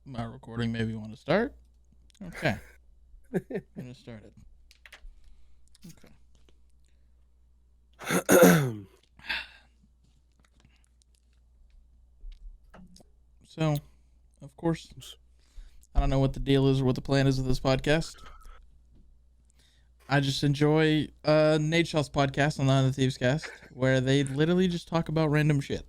My recording, maybe you want to start? Okay. I'm going to start it. Okay. So, of course, I don't know what the deal is or what the plan is of this podcast. I just enjoy Nate Shaw's podcast on the Thieves Cast, where they literally just talk about random shit.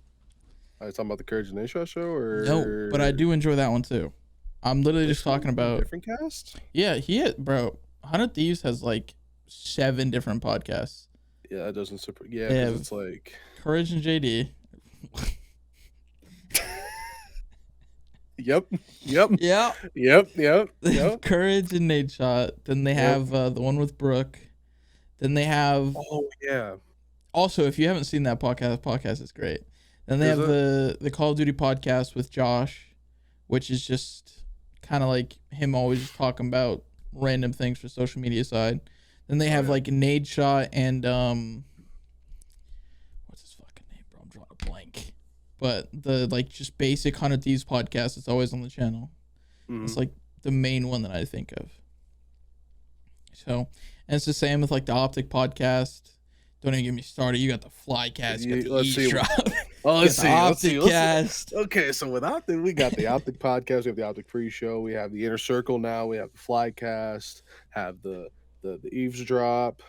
Are you talking about the Courage and Nation show, or no? But I do enjoy that one too. I'm literally just talking about different cast. Yeah, bro. 100 Thieves has like 7 different podcasts. Yeah, that doesn't surprise. Yeah, because it's like Courage and JD. Yep. Courage and Nate Shot. Then they have the one with Brooke. Then they have. Oh yeah. Also, if you haven't seen that podcast is great. Then they have the Call of Duty podcast with Josh, which is just kind of like him always just talking about random things for social media side. Then they have like Nate Shot and what's his fucking name, bro? I'm drawing a blank. But the like just basic 100 Thieves podcast is always on the channel. Mm-hmm. It's like the main one that I think of. So, and it's the same with like the OpTic podcast. Don't even get me started. You got the Flycast, you got the eavesdrop. Let's see. OpTic Cast. Okay, so with OpTic, we got the OpTic podcast. We have the OpTic pre-show. We have the Inner Circle now. We have the Flycast. Have the eavesdrop.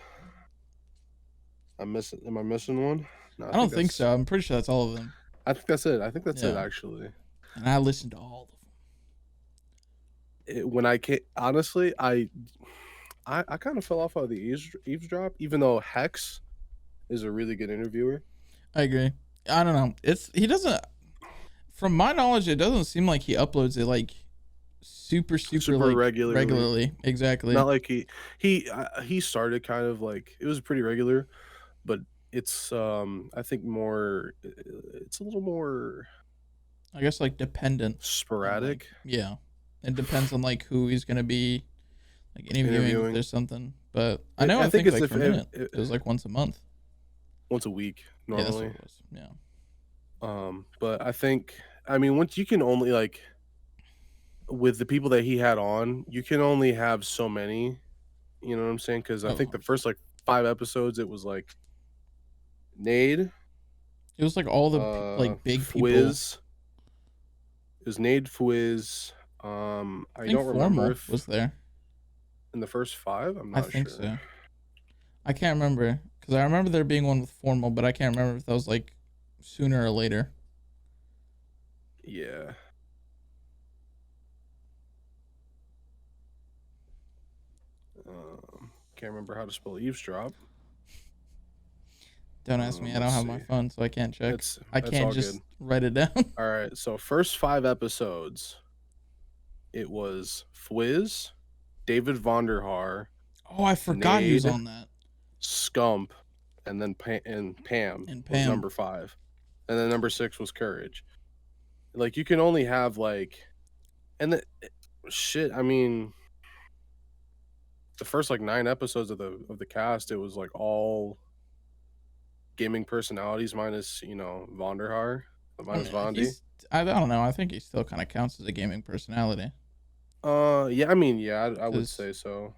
Am I missing one? No, I don't think so. I'm pretty sure that's all of them. I think that's it. It actually. And I listened to all of them. When I came, honestly, I kind of fell off of the eavesdrop, even though Hex is a really good interviewer. I agree. I don't know. He doesn't. From my knowledge, it doesn't seem like he uploads it like super like regularly. Exactly. Not like he started kind of like it was pretty regular, but it's I think more. It's a little more. I guess like dependent. Sporadic. Yeah, it depends on like who he's gonna be, like interviewing. There's something, but I know. I think it's like for a minute, it was like once a month. Once a week normally. Yeah, that's what it was. Yeah. But I think once you can only like with the people that he had on, you can only have so many. You know what I'm saying? Because I think the first like 5 episodes, it was like Nade. It was like all the like big Fwiz. people. It was Nade, Fwiz. I don't remember if was there in the first 5. I'm not sure. I think so. I can't remember because I remember there being one with Formal, but I can't remember if that was like sooner or later. Yeah. Can't remember how to spell eavesdrop. Don't ask me. I don't have my phone, so I can't check. I can't just write it down. All right. So first 5 episodes, it was Fwiz, David Vonderhaar. Oh, I forgot he was on that. Scump, and then Pam was number 5, and then number 6 was Courage. Like you can only have like, and shit. I mean, the first like 9 episodes of the cast, it was like all gaming personalities minus Vonderhaar, minus Vondi. I don't know. I think he still kind of counts as a gaming personality. Yeah. I would say so.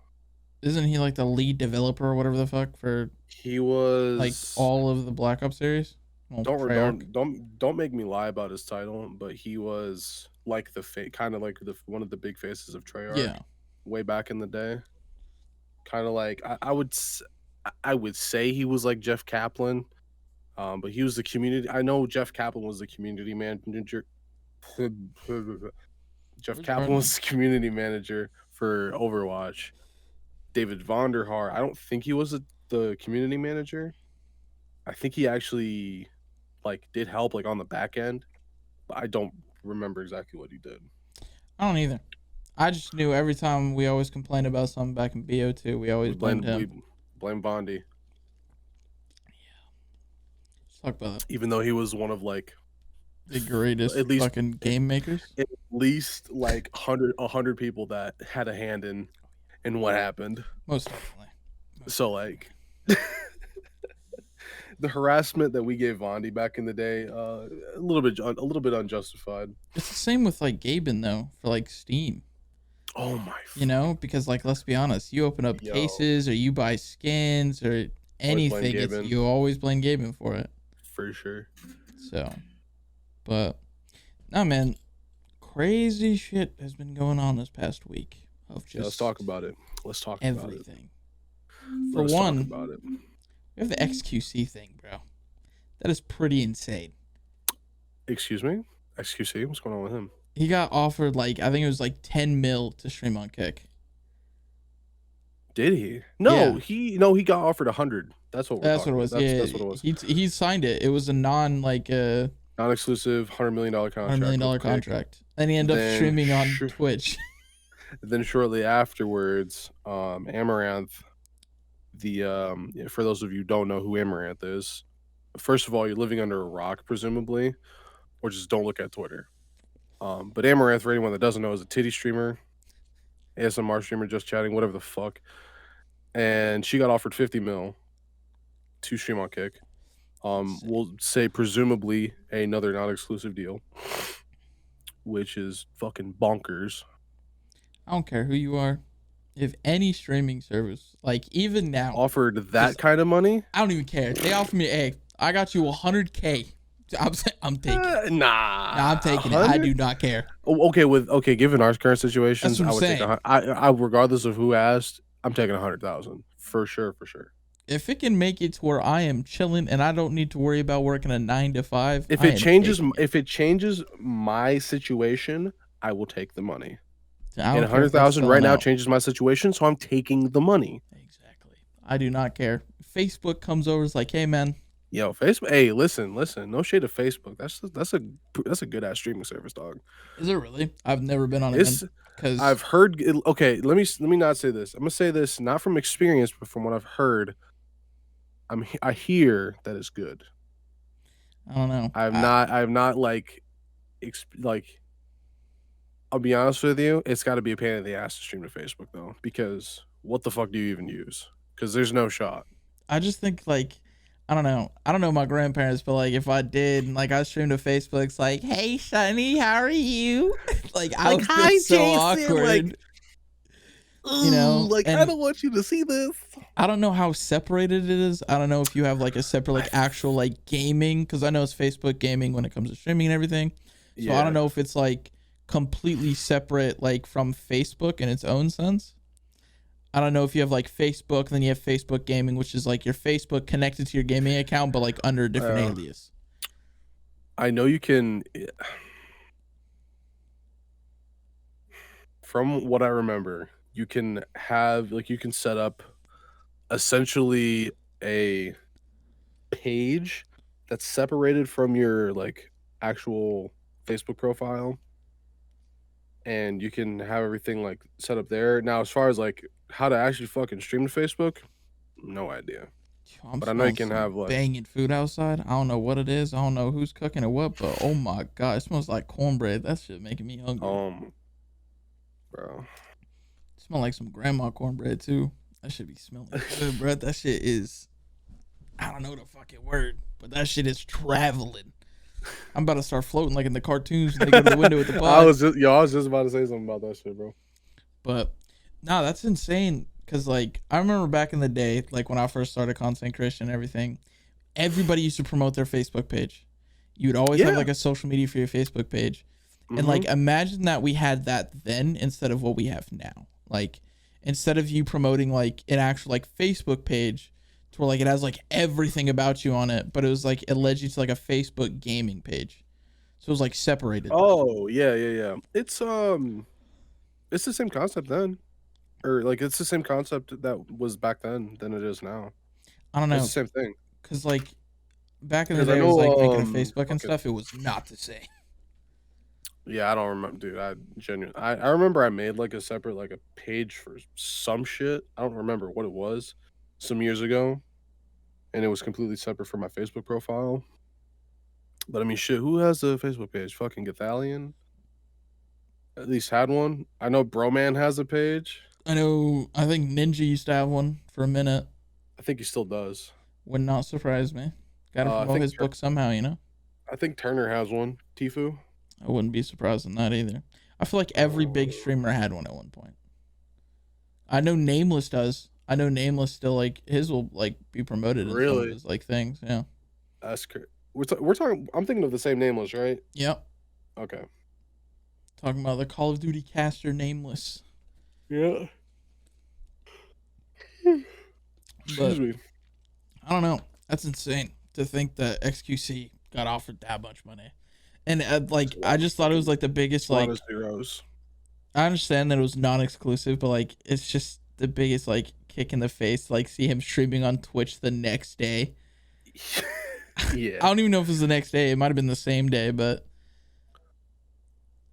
Isn't he like the lead developer or whatever the fuck for? He was like all of the Black Ops series. Well, don't make me lie about his title, but he was like kind of like one of the big faces of Treyarch. Yeah. Way back in the day. Kind of like I would say he was like Jeff Kaplan, but he was the community. I know Jeff Kaplan was the community manager. Jeff Kaplan was the community manager for Overwatch. David Vonderhaar, I don't think he was the community manager. I think he actually like did help like on the back end, but I don't remember exactly what he did. I don't either. I just knew every time we always complained about something back in BO2, we always blamed him. We blame Bondi. Yeah. Let's talk about that. Even though he was one of like the greatest fucking game makers. At least like 100 people that had a hand in what happened. Most definitely. So like the harassment that we gave Vondi back in the day, a little bit unjustified. It's the same with like Gaben though, for like Steam. Oh my! You know, because like let's be honest, you open up cases or you buy skins or anything, you always blame Gaben for it. For sure. So, but no, man, crazy shit has been going on this past week. Of just let's talk about it. Let's talk about everything. it. For one, talk about it. We have the XQC thing, bro. That is pretty insane. Excuse me? XQC? What's going on with him? He got offered like, I think it was like 10 mil to stream on Kick. Did he? No, he got offered 100. That's what we're talking about. That's what it was. He signed it. It was a non-exclusive $100 million contract. $100 million contract. And he ended up streaming on Twitch. Then shortly afterwards, Amaranth, for those of you who don't know who Amaranth is, first of all, you're living under a rock, presumably, or just don't look at Twitter. But Amaranth, for anyone that doesn't know, is a titty streamer, ASMR streamer, just chatting, whatever the fuck. And she got offered 50 mil to stream on Kick. We'll say presumably another non-exclusive deal, which is fucking bonkers. I don't care who you are. If any streaming service, like even now, offered that kind of money, I don't even care. They offer me, hey, I got you 100K. I'm taking it. I'm taking it. I do not care. Given our current situations, I would take I regardless of who asked, I'm taking 100,000 for sure. If it can make it to where I am chilling and I don't need to worry about working a 9 to 5, if it changes my situation, I will take the money. And 100,000 right now changes my situation, so I'm taking the money. Exactly. I do not care. Facebook comes over, it's like, hey man. Yo, Facebook. Hey, listen. No shade to Facebook. That's a good ass streaming service, dog. Is it really? I've never been on it because I've heard. Okay, let me not say this. I'm gonna say this not from experience, but from what I've heard. I hear that it's good. I don't know. I've not like. I'll be honest with you. It's got to be a pain in the ass to stream to Facebook though, because what the fuck do you even use? Because there's no shot. I just think like. I don't know my grandparents, but like if I did and like I streamed to Facebook, it's like, hey Sonny, how are you? Like I would feel so Jason, awkward. Like, you know, like I don't want you to see this. I don't know how separated it is. I don't know if you have like a separate like actual like gaming, because I know it's Facebook gaming when it comes to streaming and everything. So I don't know if it's like completely separate like from Facebook in its own sense. I don't know if you have like Facebook, then you have Facebook Gaming, which is like your Facebook connected to your gaming account, but like under a different alias. I know you can. From what I remember, you can have you can set up essentially a page that's separated from your like actual Facebook profile, and you can have everything like set up there. Now, as far as like how to actually fucking stream to Facebook, no idea. But I know you can have like banging food outside. I don't know what it is. I don't know who's cooking or what, but oh my god, it smells like cornbread. That shit making me hungry. Bro, it smells like some grandma cornbread too. That should be smelling good, bro. That shit is, I don't know the fucking word, but that shit is traveling. I'm about to start floating like in the cartoons when they go to the window with the pod. I was just about to say something about that shit, bro. But no, that's insane. Cause like I remember back in the day, like when I first started content creation and everything, everybody used to promote their Facebook page. You'd always have like a social media for your Facebook page. Mm-hmm. And like imagine that we had that then instead of what we have now. Like instead of you promoting like an actual like Facebook page to where like it has like everything about you on it, but it was like it led you to like a Facebook gaming page. So it was like separated. Oh, yeah. It's the same concept then. Or like it's the same concept that was back then than it is now. I don't know. It's the same thing. Cause like back in the day, I was like thinking of Facebook and stuff. It was not the same. Yeah, I don't remember, dude. I remember I made like a separate like a page for some shit. I don't remember what it was some years ago, and it was completely separate from my Facebook profile. But I mean, shit, who has a Facebook page? Fucking Gathalion. At least had one. I know Broman has a page. I think Ninja used to have one for a minute. I think he still does. Would not surprise me. Got to promote his book somehow, you know? I think Turner has one. Tfue? I wouldn't be surprised in that either. I feel like every big streamer had one at one point. I know Nameless does. I know Nameless still, like, his will, like, be promoted in some of his, like, things, yeah. That's crazy. We're talking, I'm thinking of the same Nameless, right? Yep. Okay. Talking about the Call of Duty caster Nameless. Yeah. Excuse me. I don't know. That's insane to think that XQC got offered that much money. And, like, I just thought it was, like, the biggest, like... zeros. I understand that it was non-exclusive, but, like, it's just the biggest, like, kick in the face to, like, see him streaming on Twitch the next day. Yeah. I don't even know if it was the next day. It might have been the same day, but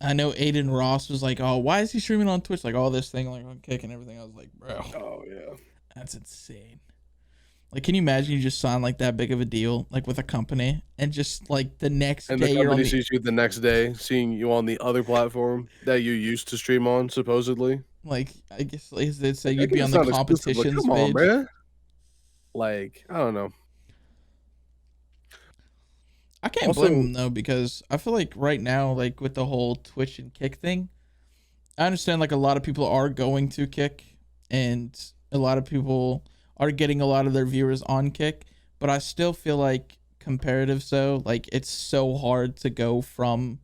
I know Aiden Ross was like, oh, why is he streaming on Twitch? Like, all this thing, like, on Kick and everything. I was like, bro. Oh, yeah. That's insane. Like, can you imagine you just sign, like, that big of a deal, like, with a company, and just, like, the next day the company sees you the next day, seeing you on the other platform that you used to stream on, supposedly. Like, I guess like, they'd say you'd be on the competitions come page. on, man. Like, I don't know. I can't blame them, though, because I feel like right now, like, with the whole Twitch and Kick thing, I understand, like, a lot of people are going to Kick, and a lot of people are getting a lot of their viewers on Kick, but I still feel like comparative like, it's so hard to go from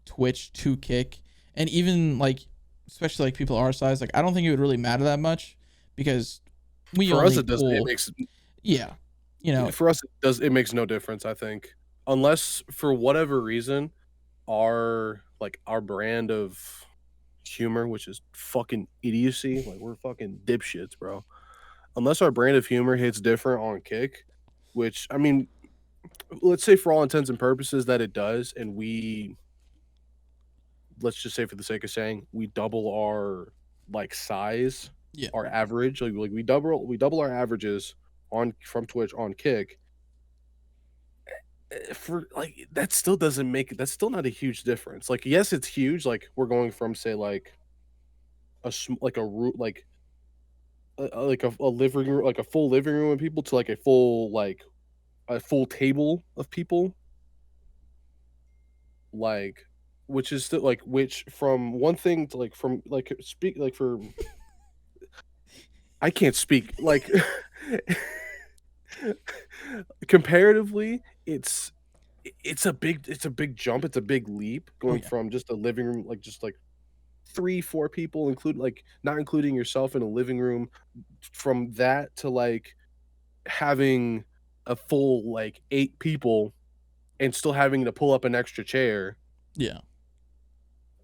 Twitch to Kick, and even, like, especially, like, people our size, like, I don't think it would really matter that much, because for us, it doesn't. It makes... Yeah. You know, for us, it makes no difference, I think, unless for whatever reason, our brand of humor, which is fucking idiocy, like, we're fucking dipshits, bro. Unless our brand of humor hits different on Kick, which, I mean, let's say for all intents and purposes that it does, and let's just say for the sake of saying, we double our, like, size, our average, like we double our averages from Twitch on Kick, for, like, that still doesn't make, that's still not a huge difference. Like, yes, it's huge. Like, we're going from, say, like a living room, like a full living room of people, to like a full table of people, like, which is still, like, which from one thing to, like, from, like, speak, like, for I can't speak, like, comparatively, it's a big jump. It's a big leap going from just a living room, like, just like 3-4 people, not including yourself, in a living room, from that to, like, having a full, like, 8 people and still having to pull up an extra chair. Yeah.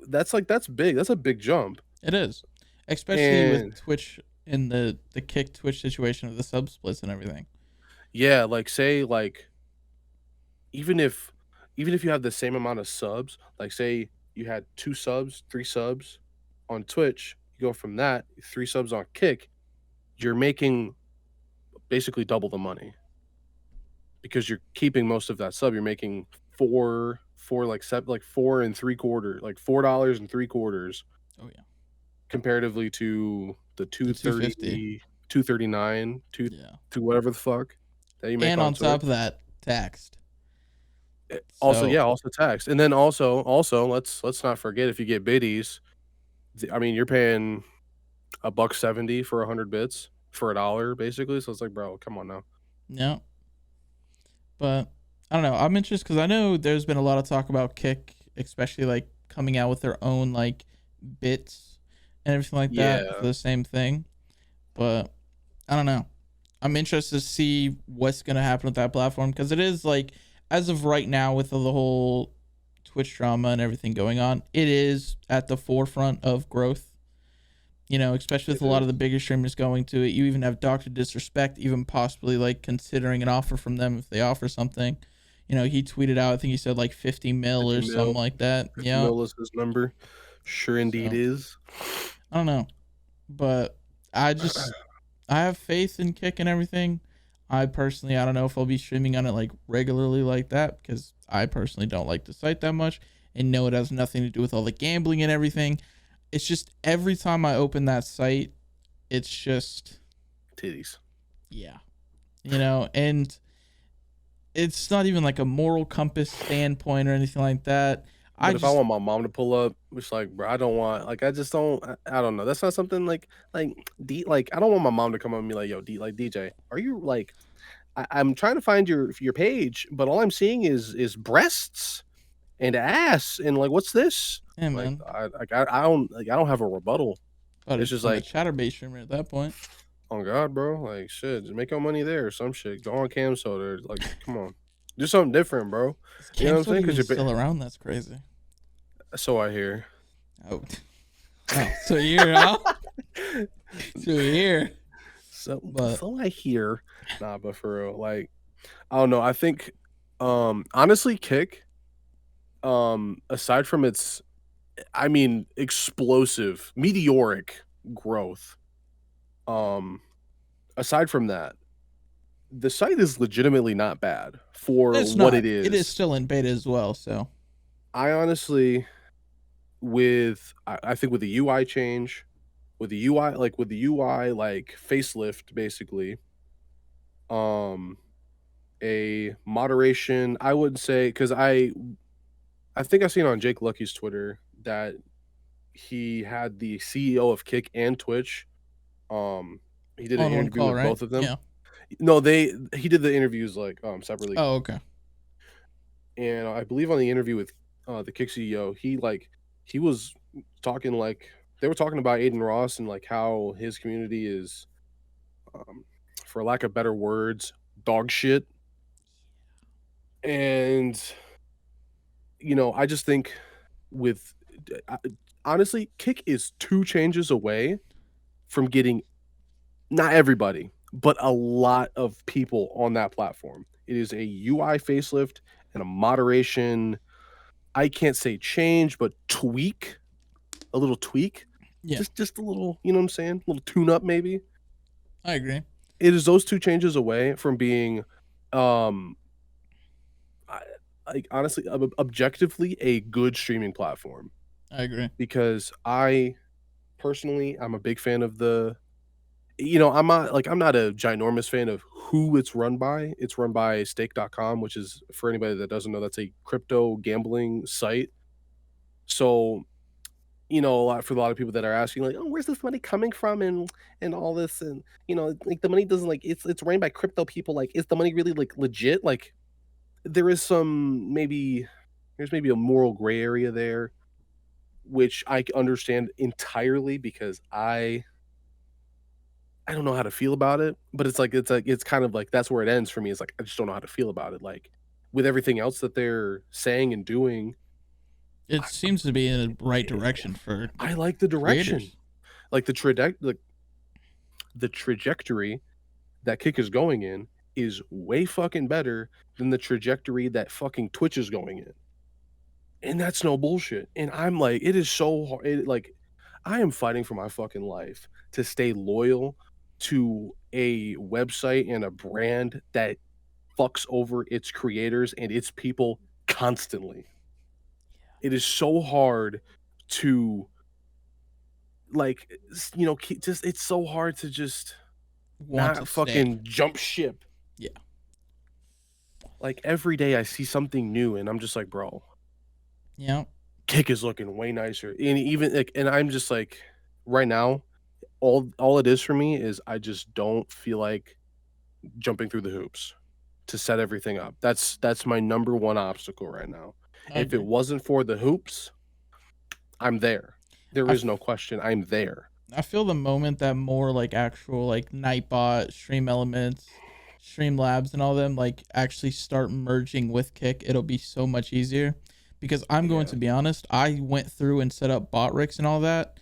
That's big. That's a big jump. It is. Especially with Twitch in the Kick Twitch situation of the sub splits and everything. Yeah, like, say, like, even if you have the same amount of subs, like, say you had 2 subs, 3 subs on Twitch, you go from that, 3 subs on Kick, you're making basically double the money. Because you're keeping most of that sub. You're making $4 3/4, like $4.75. Oh yeah. Comparatively to the $2.30, $2.39, to whatever the fuck that you make. And on top of that, taxed. Also taxed. And then also let's not forget, if you get biddies, I mean, you're paying $1.70 for 100 bits for $1, basically. So it's like, bro, come on now. Yeah. But I don't know. I'm interested because I know there's been a lot of talk about Kick, especially like coming out with their own like bits and everything like that for the same thing. But I don't know. I'm interested to see what's going to happen with that platform, because it is like, as of right now, with the whole Twitch drama and everything going on, it is at the forefront of growth. You know, especially with a lot of the bigger streamers going to it. You even have Dr. Disrespect even possibly like considering an offer from them if they offer something. You know, he tweeted out, I think he said like 50 mil or something like that. Yeah. Mil is his number. Sure indeed is. I don't know. But I have faith in Kick and everything. I personally, I don't know if I'll be streaming on it like regularly like that, because I personally don't like the site that much and know it has nothing to do with all the gambling and everything. It's just every time I open that site, it's just titties. Yeah. You know, and it's not even like a moral compass standpoint or anything like that. But if I want my mom to pull up, it's like, bro, I don't want, like, I just don't, I don't know. That's not something like I don't want my mom to come up and be like, yo, DJ, are you like, I'm trying to find your page, but all I'm seeing is breasts and ass, and like, what's this? Yeah, like, man. I don't have a rebuttal. But it's just like Chatterbait streamer at that point. Oh God, bro, like shit, just make your money there or some shit. Go on Cam Soda, like, come on, do something different, bro. You know what I'm saying? Because you're still around. That's crazy. So I hear. Oh, so you're huh? So you're here. So I hear. Nah, but for real, like, I don't know. I think, honestly, Kick, aside from its, I mean, explosive, meteoric growth, aside from that, the site is legitimately not bad for what it is. It is still in beta as well, so I honestly, I think with the UI change, with the UI like facelift basically, a moderation, I would say, because I think I've seen on Jake Lucky's Twitter that he had the CEO of Kick and Twitch. He did an interview with both of them. Yeah. No, he did the interviews like separately. Oh, okay. And I believe on the interview with the Kick CEO, he was talking, like, they were talking about Aiden Ross and like how his community is, for lack of better words, dog shit. And I just think honestly, Kick is 2 changes away from getting, not everybody, but a lot of people on that platform. It is a UI facelift and a moderation. I can't say change, but tweak, a little tweak. Yeah. Just a little, you know what I'm saying? A little tune up, maybe. I agree. It is those 2 changes away from being, honestly, objectively a good streaming platform. I agree. Because I'm a big fan of the, I'm not a ginormous fan of who it's run by. It's run by stake.com, which is, for anybody that doesn't know, that's a crypto gambling site. So, for a lot of people that are asking, like, oh, where's this money coming from, and all this, and like, the money doesn't, like, it's ran by crypto people, like, is the money really like legit? Like, there's maybe a moral gray area there, which I understand entirely, because I don't know how to feel about it, but it's kind of like, that's where it ends for me. It's like, I just don't know how to feel about it. Like, with everything else that they're saying and doing, it seems to be in the right direction for. I like the direction, creators. Like the trajectory that Kick is going in is way fucking better than the trajectory that fucking Twitch is going in. And that's no bullshit. And I'm like, it is so hard. Like, I am fighting for my fucking life to stay loyal to a website and a brand that fucks over its creators and its people constantly. It is so hard to, like, it's so hard to just not fucking jump ship. Yeah. Like, every day I see something new and I'm just like, bro. Yeah. Kick is looking way nicer. And even like, and I'm just like, right now, all it is for me is I just don't feel like jumping through the hoops to set everything up. That's my number one obstacle right now. If it wasn't for the hoops, I'm there. There is no question. I'm there. I feel the moment that more like actual like Nightbot, Stream Elements, Streamlabs, and all them like actually start merging with Kick, it'll be so much easier. Because I'm going to be honest, I went through and set up bot rigs and all that.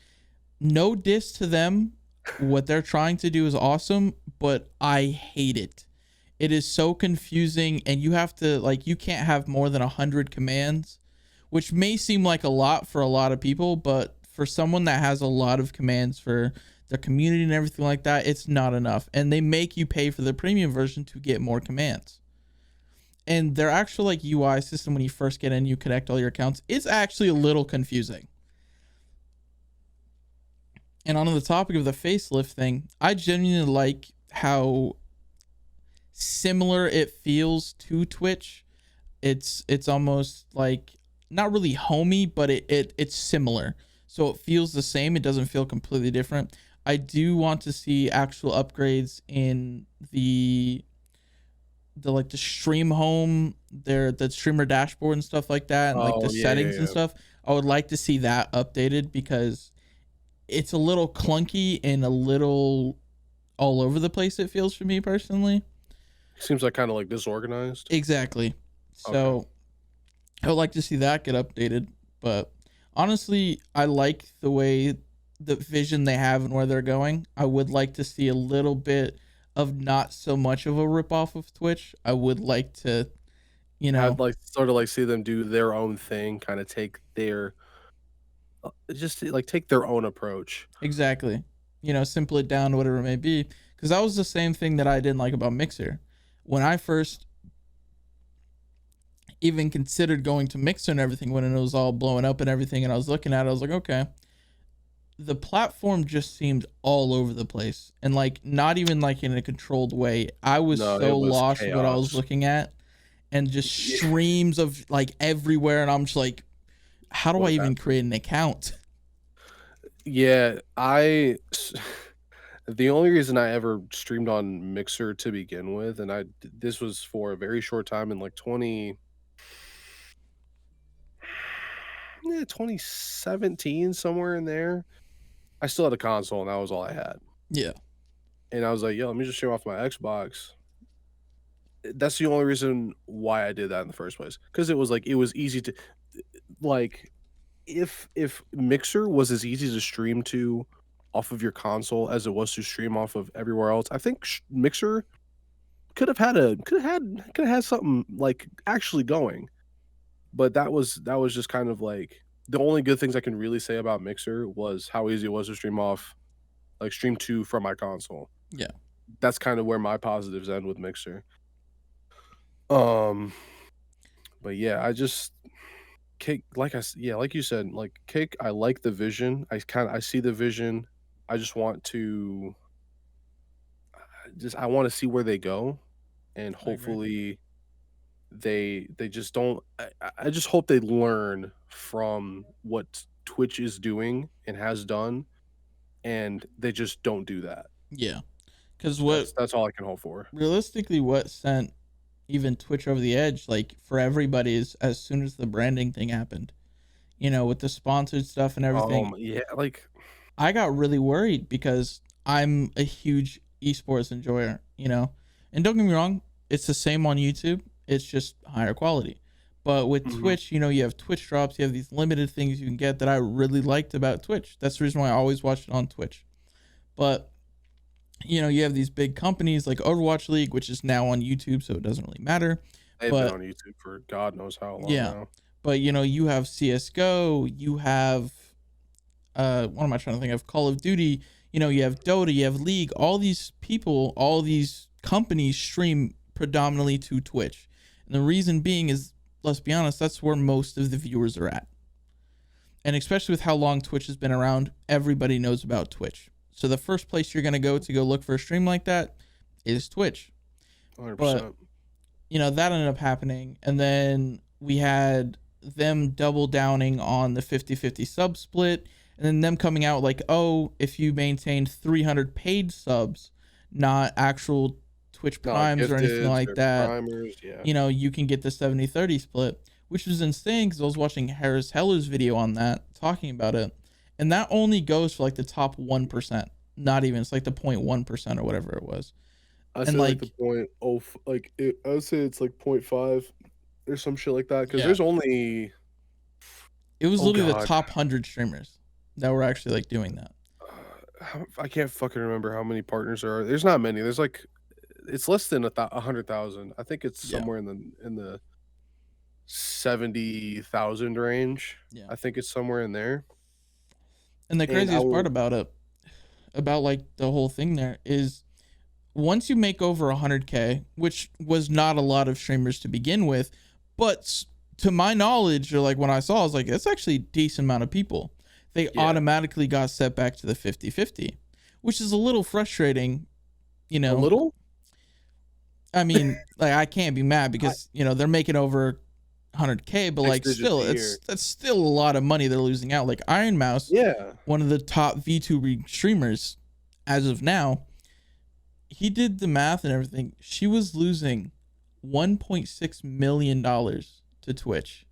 No diss to them. What they're trying to do is awesome, but I hate it. It is so confusing, and you have to, like, you can't have more than 100 commands, which may seem like a lot for a lot of people, but for someone that has a lot of commands for their community and everything like that, it's not enough. And they make you pay for the premium version to get more commands. And their actual like UI system, when you first get in, you connect all your accounts, it's actually a little confusing. And on the topic of the facelift thing, I genuinely like how similar it feels to Twitch. It's almost like not really homey, but it's similar. So it feels the same. It doesn't feel completely different. I do want to see actual upgrades in the like the stream home, the streamer dashboard and stuff like that, and like the settings and stuff. I would like to see that updated because it's a little clunky and a little all over the place, it feels for me personally. Seems like kind of like disorganized. Exactly. So okay. I would like to see that get updated, but honestly, I like the way the vision they have and where they're going. I would like to see a little bit of not so much of a ripoff of Twitch. I would like to, I'd like sort of like see them do their own thing, kind of take their just like take their own approach. Exactly. Simple it down, whatever it may be. Because that was the same thing that I didn't like about Mixer. When I first even considered going to Mixer and everything, when it was all blowing up and everything, and I was looking at it, I was like, okay, the platform just seemed all over the place, and like not even like in a controlled way. I was lost chaos. What I was looking at, and just streams of like everywhere, and I'm just like, how do I even create an account? Yeah, the only reason I ever streamed on Mixer to begin with, and this was for a very short time in like 2017, somewhere in there. I still had a console, and that was all I had. Yeah. And I was like, yo, let me just stream off my Xbox. That's the only reason why I did that in the first place. Because it was easy to, like, if Mixer was as easy to stream to off of your console as it was to stream off of everywhere else, I think Mixer could have had something like actually going. But that was just kind of like the only good things I can really say about Mixer was how easy it was to stream to from my console. Yeah. That's kind of where my positives end with Mixer. But yeah, I just Cake, like you said, like Cake, I like the vision. I see the vision. I just want to I want to see where they go, and hopefully they just don't. I just hope they learn from what Twitch is doing and has done, and they just don't do that. Yeah, because that's all I can hope for. Realistically, what sent even Twitch over the edge, like for everybody, is as soon as the branding thing happened, with the sponsored stuff and everything. Yeah, like I got really worried because I'm a huge esports enjoyer, and don't get me wrong, it's the same on YouTube. It's just higher quality. But with Twitch, you have Twitch drops, you have these limited things you can get that I really liked about Twitch. That's the reason why I always watched it on Twitch. But you have these big companies like Overwatch League, which is now on YouTube, so it doesn't really matter. They've been on YouTube for God knows how long now. But you have CSGO, you have what am I trying to think of? Call of Duty, you have Dota, you have League. All these people, all these companies stream predominantly to Twitch. And the reason being is, let's be honest, that's where most of the viewers are at. And especially with how long Twitch has been around, everybody knows about Twitch. So the first place you're going to go look for a stream like that is Twitch. 100%. But, that ended up happening. And then we had them double downing on the 50-50 sub split. And then them coming out like, oh, if you maintain 300 paid subs, not actual Twitch primes or anything like that, primers, yeah. You can get the 70-30 split, which was insane because I was watching Harris Heller's video on that, talking about it. And that only goes for like the top 1%. Not even, it's like the 0.1% or whatever it was. I say like the I would say it's like 0.5 or some shit like that. Because there's only... It was literally the top 100 streamers that were actually like doing that. I can't fucking remember how many partners there are. There's not many. There's like... It's less than 100,000. I think it's somewhere in the 70,000 range. Yeah. I think it's somewhere in there. And the craziest part about it, about like the whole thing there, is once you make over 100K, which was not a lot of streamers to begin with, but to my knowledge, or like when I saw, I was like, that's actually a decent amount of people. They automatically got set back to the 50-50, which is a little frustrating, A little? I mean, like I can't be mad because they're making over 100K, but like still, that's still a lot of money they're losing out. Like Iron Mouse, one of the top VTuber streamers as of now, he did the math and everything. She was losing $1.6 million to Twitch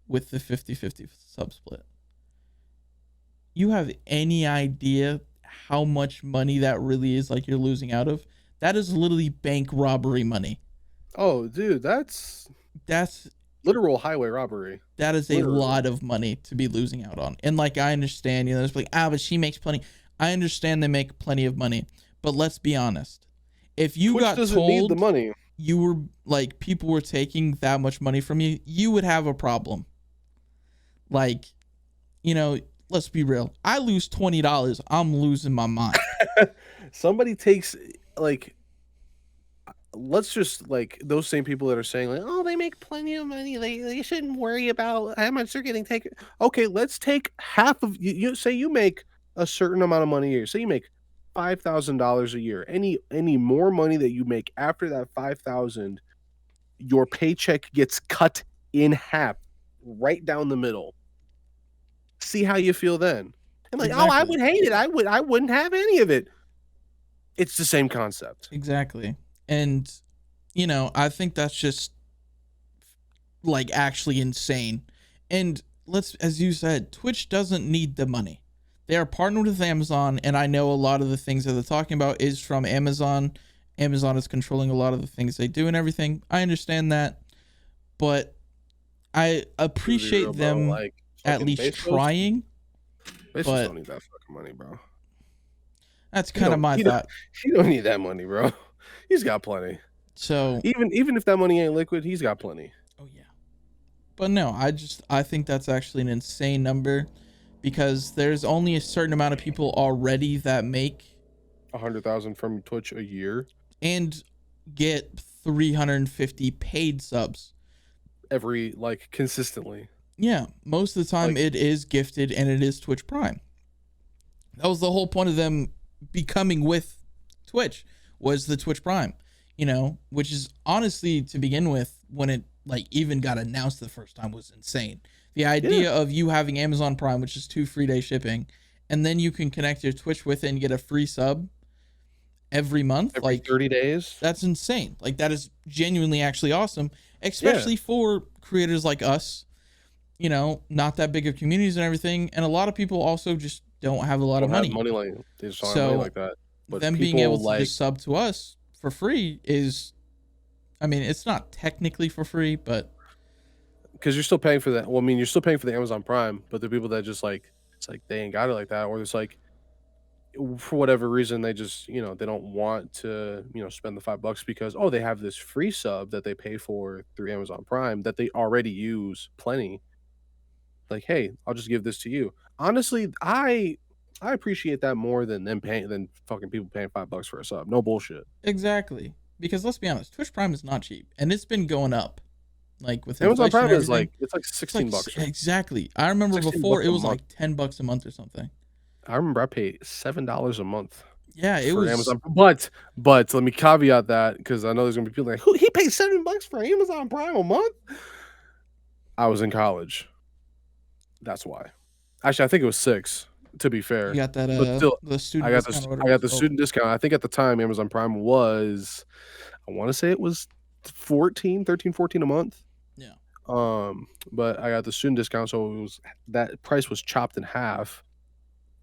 with the 50-50 sub split. You have any idea how much money that really is, like, you're losing out of? That is literally bank robbery money. Oh, dude, that's literal highway robbery. That is a lot of money to be losing out on. And like, I understand, there's like, but she makes plenty. I understand they make plenty of money, but let's be honest. If you Twitch got doesn't told need the money, you were like, people were taking that much money from you, you would have a problem. Like, let's be real. I lose $20, I'm losing my mind. Somebody takes, like, let's just, like, those same people that are saying, like, oh, they make plenty of money, they shouldn't worry about how much they're getting taken. Okay, let's take half of you. Say you make a certain amount of money a year. Say you make $5,000 a year. Any more money that you make after that 5,000, your paycheck gets cut in half, right down the middle. See how you feel then. And like, exactly. Oh, I would hate it. I wouldn't have any of it. It's the same concept. Exactly. And, I think that's just, like, actually insane. And as you said, Twitch doesn't need the money. They are partnered with Amazon, and I know a lot of the things that they're talking about is from Amazon. Amazon is controlling a lot of the things they do and everything. I understand that. But I appreciate them at least trying. Bezos don't need that fucking money, bro. That's kind of my thought. He don't need that money, bro. He's got plenty. So even if that money ain't liquid, he's got plenty. Oh yeah. But no, I think that's actually an insane number, because there's only a certain amount of people already that make 100,000 from Twitch a year and get 350 paid subs every, like, consistently. Yeah, most of the time it is gifted and it is Twitch Prime. That was the whole point of them becoming with Twitch, was the Twitch Prime, which is honestly, to begin with, when it like even got announced the first time, was insane. The idea of you having Amazon Prime, which is 2 free day shipping, and then you can connect your Twitch with it and get a free sub every month, every 30 days. That's insane. Like, that is genuinely actually awesome, especially for creators like us. Not that big of communities and everything, and a lot of people also just don't have a lot of money. They just don't have money like that. But them being able to just sub to us for free is, I mean, it's not technically for free, but because you're still paying for that. Well, I mean, you're still paying for the Amazon Prime, but the people that just like, it's like they ain't got it like that, or it's like, for whatever reason, they just, they don't want to, spend the $5 because, oh, they have this free sub that they pay for through Amazon Prime that they already use plenty. Like, hey, I'll just give this to you. Honestly, I appreciate that more than fucking people paying $5 for a sub. No bullshit. Exactly. Because let's be honest, Twitch Prime is not cheap, and it's been going up. Like, with Amazon Prime is like, it's like $16. Exactly. I remember before it was like $10 a month or something. I remember I paid $7 a month. Yeah, it was Amazon. But let me caveat that, because I know there's gonna be people like, who, he paid $7 for Amazon Prime a month? I was in college. That's why. Actually, I think it was 6. To be fair, you got that. But still, the student. I got the student discount. I think at the time Amazon Prime was, I want to say it was 13 a month. Yeah. But I got the student discount, so it was, that price was chopped in half.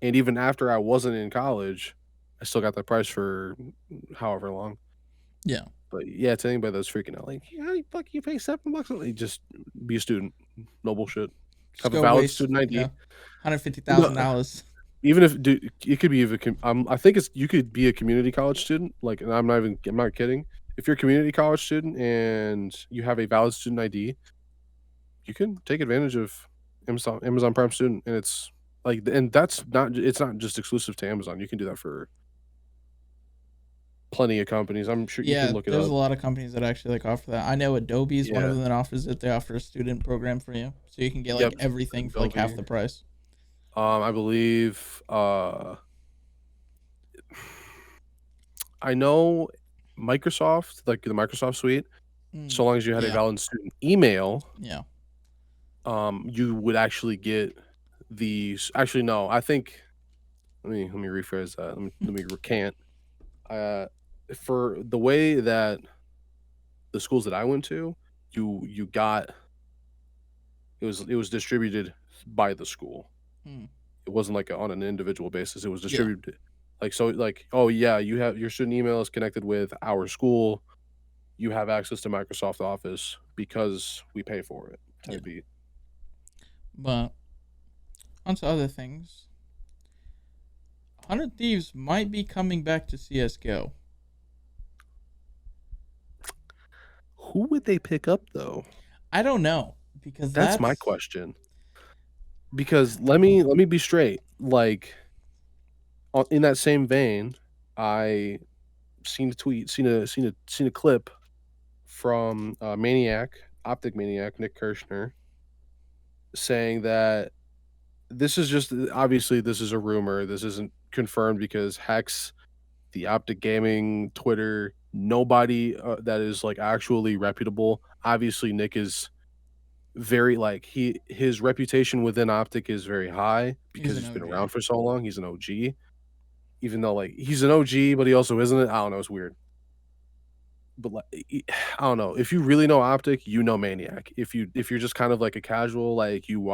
And even after I wasn't in college, I still got that price for however long. Yeah. But yeah, to anybody that's freaking out, like, how the fuck you pay $7? Just be a student. No bullshit. Have a valid student ID. Yeah. $150,000. Even if, dude, it could be I think you could be a community college student. Like, and I'm not kidding. If you're a community college student and you have a valid student ID, you can take advantage of Amazon Prime Student, and it's like, and it's not just exclusive to Amazon. You can do that for plenty of companies. I'm sure you can look it up. There's a lot of companies that actually offer that. I know Adobe is one of them that offers it. They offer a student program for you, so you can get everything for Adobe, half the price. I believe I know Microsoft, like the Microsoft suite, so long as you had a Yeah. valid student email, Yeah. you would actually get these. Actually, no, I think. Let me rephrase that. Let me recant. For the way that the schools that I went to, you got it was distributed by the school. Mm. It wasn't like on an individual basis. It was Yeah. distributed like so like, oh yeah, you have your student email is connected with our school. You have access to Microsoft Office because we pay for it. Yeah. Type B. But onto other things. 100 Thieves might be coming back to CSGO. Who would they pick up though? I don't know, because That's my question. Because let me be straight. Like in that same vein, I seen a tweet, seen a clip from Maniac, OpTic Maniac, Nick Kirshner, saying that this is just obviously this is a rumor. This isn't confirmed because Hex, the OpTic Gaming Twitter, nobody that is like actually reputable. Obviously, Nick is very like his reputation within OpTic is very high because he's been around for so long. He's an OG, even though like he's an OG, but he also isn't it. I don't know. It's weird. But like, I don't know. If you really know OpTic, you know Maniac. If you're just kind of like a casual, like you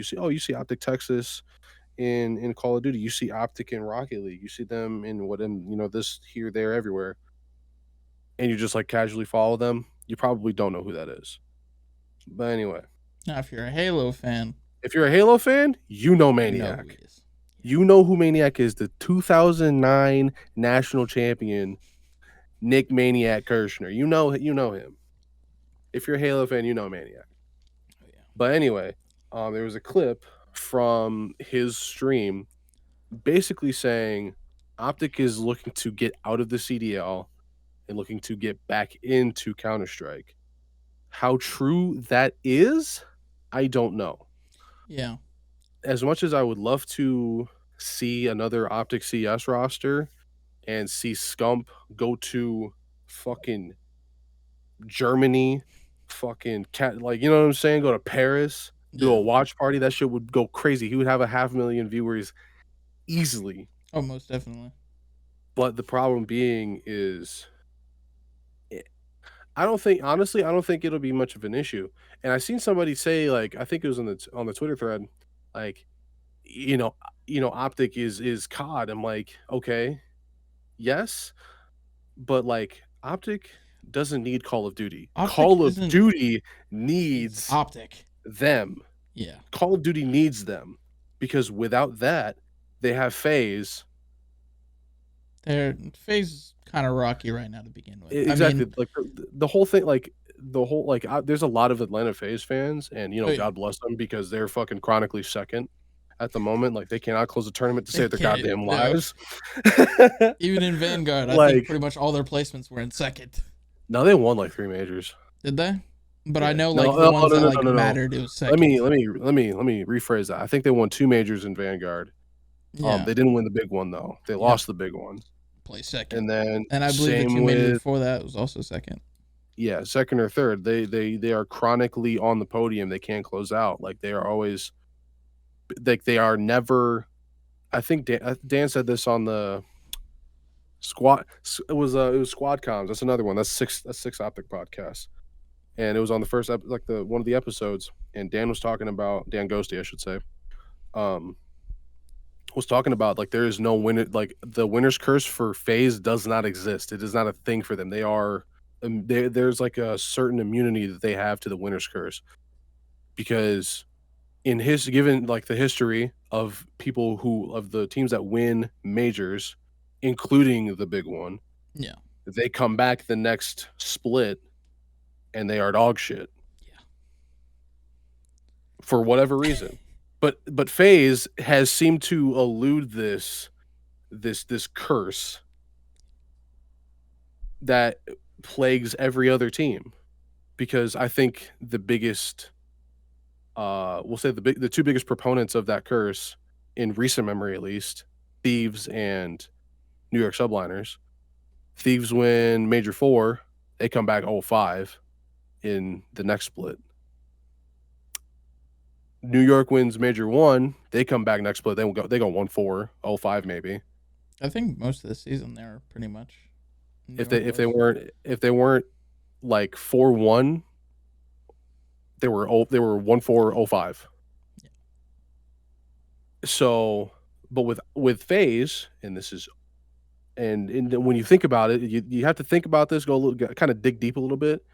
see, oh, you see OpTic Texas in Call of Duty, you see OpTic in Rocket League, you see them in this here, there, everywhere, and you just like casually follow them, you probably don't know who that is. But anyway, now if you're a Halo fan, you know Maniac. You know who he is. You know who Maniac is, the 2009 national champion, Nick Maniac Kirshner. You know him. If you're a Halo fan, you know Maniac. Oh, yeah. But anyway, there was a clip from his stream basically saying OpTic is looking to get out of the CDL and looking to get back into Counter-Strike. How true that is, I don't know. Yeah. As much as I would love to see another OpTic CS roster and see Scump go to fucking Germany, fucking like, you know what I'm saying? Go to Paris, do a watch party. That shit would go crazy. He would have 500,000 viewers easily. Oh, most definitely. But the problem being is, I don't think it'll be much of an issue. And I seen somebody say, like, I think it was on the Twitter thread, like, OpTic is COD. I'm like, okay, yes, but like OpTic doesn't need Call of Duty. Call of Duty needs OpTic. Them. Yeah. Call of Duty needs them because without that, they have FaZe. Their FaZe is kind of rocky right now to begin with. Exactly. I mean, like the whole thing, there's a lot of Atlanta FaZe fans, and God bless them because they're fucking chronically second at the moment. Like they cannot close a tournament to save their goddamn lives. Even in Vanguard, I think pretty much all their placements were in second. No, they won like 3 majors. Did they? But I know the ones that mattered. It was second. Let me rephrase that. I think they won 2 majors in Vanguard. Yeah. They didn't win the big one though. They lost the big one. Play second. And I believe the 2 majors before that was also second. Yeah, second or third. They are chronically on the podium. They can't close out. Like they are always, like they are never. I think Dan said this on the squad. It was Squad Comms. That's another one. That's six OpTic podcasts, and it was on the first one of the episodes. And Dan was talking about Dan Ghosty, I should say. Was talking about like there is no winner. Like the winner's curse for FaZe does not exist. It is not a thing for them. They are. There's like a certain immunity that they have to the winner's curse, because in given like the history of the teams that win majors, including the big one, they come back the next split and they are dog shit. Yeah. For whatever reason. But FaZe has seemed to elude this curse that plagues every other team, because I think the biggest we'll say the 2 biggest proponents of that curse in recent memory, at least, Thieves and New York Subliners, Thieves win Major 4. They come back 0-5 in the next split. New York wins Major 1. They come back next split. They go 1-4, 0-5 maybe. I think most of the season they were pretty much. If they weren't like 4-1, they were 1-4, 0-5. Yeah. So, but with FaZe, and this is, and when you think about it, you have to think about this, go a little, kind of dig deep a little bit.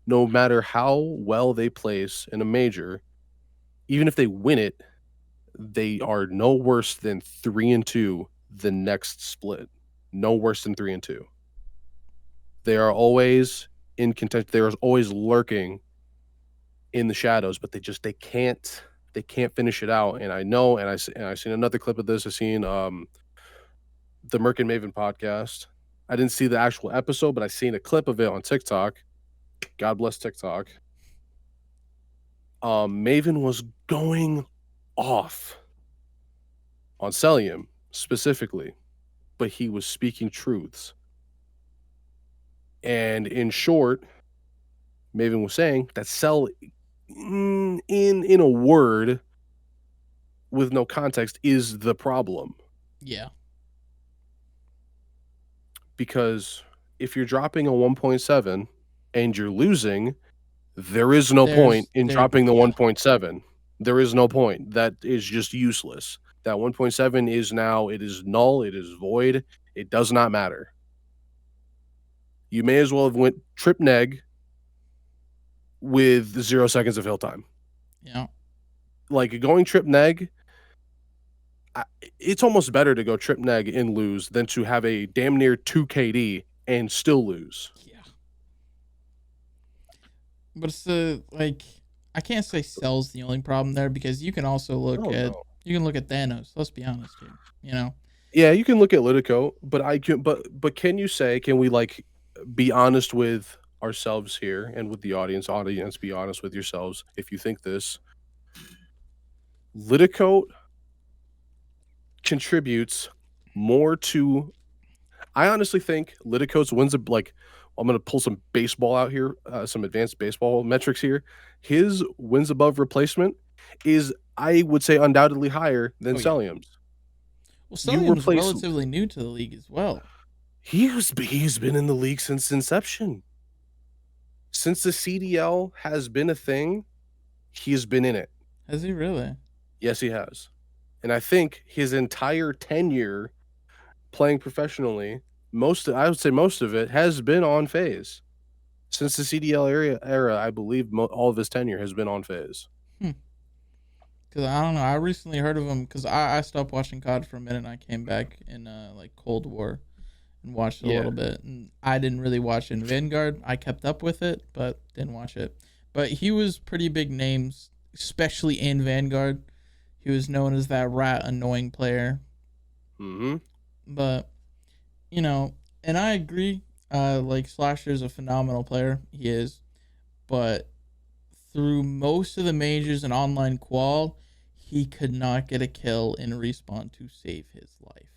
No matter how well they place in a major, even if they win it, they are no worse than 3-2 the next split. No worse than 3-2. They are always in contention. They are always lurking in the shadows, but they can't finish it out. And I know, and I've seen another clip of this. I've seen the Merc and Maven podcast. I didn't see the actual episode, but I seen a clip of it on TikTok. God bless TikTok. Maven was going off on Celium specifically, but he was speaking truths. And in short, Maven was saying that Cell, in a word, with no context, is the problem. Yeah. Because if you're dropping a 1.7 and you're losing, there is no point in dropping the 1.7. There is no point. That is just useless. That 1.7 is now, it is null, it is void, it does not matter. You may as well have went trip neg with 0 seconds of hill time. Yeah. Like going trip neg, it's almost better to go trip neg and lose than to have a damn near 2 KD and still lose. Yeah. But it's I can't say Cell's the only problem there, because you can also look you can look at Thanos. Let's be honest here. You know. Yeah, you can look at Litico, but can you say, can we like be honest with ourselves here and with the audience, be honest with yourselves if you think this. Litico contributes more to, I honestly think Litico's wins I'm going to pull some baseball out here, some advanced baseball metrics here. His wins above replacement is, I would say, undoubtedly higher than Celium's. Well, Celium's relatively new to the league as well. He's been in the league since inception. Since the CDL has been a thing, he has been in it. Has he really? Yes, he has. And I think his entire tenure playing professionally, I would say most of it has been on FaZe. Since the CDL era, I believe all of his tenure has been on FaZe. Because I don't know, I recently heard of him because I stopped watching COD for a minute and I came back in Cold War and watched it a little bit. And I didn't really watch it in Vanguard. I kept up with it, but didn't watch it. But he was pretty big names, especially in Vanguard. He was known as that rat annoying player. Mm-hmm. But, and I agree, Slasher's a phenomenal player. He is. But through most of the majors and online qual, he could not get a kill in Respawn to save his life.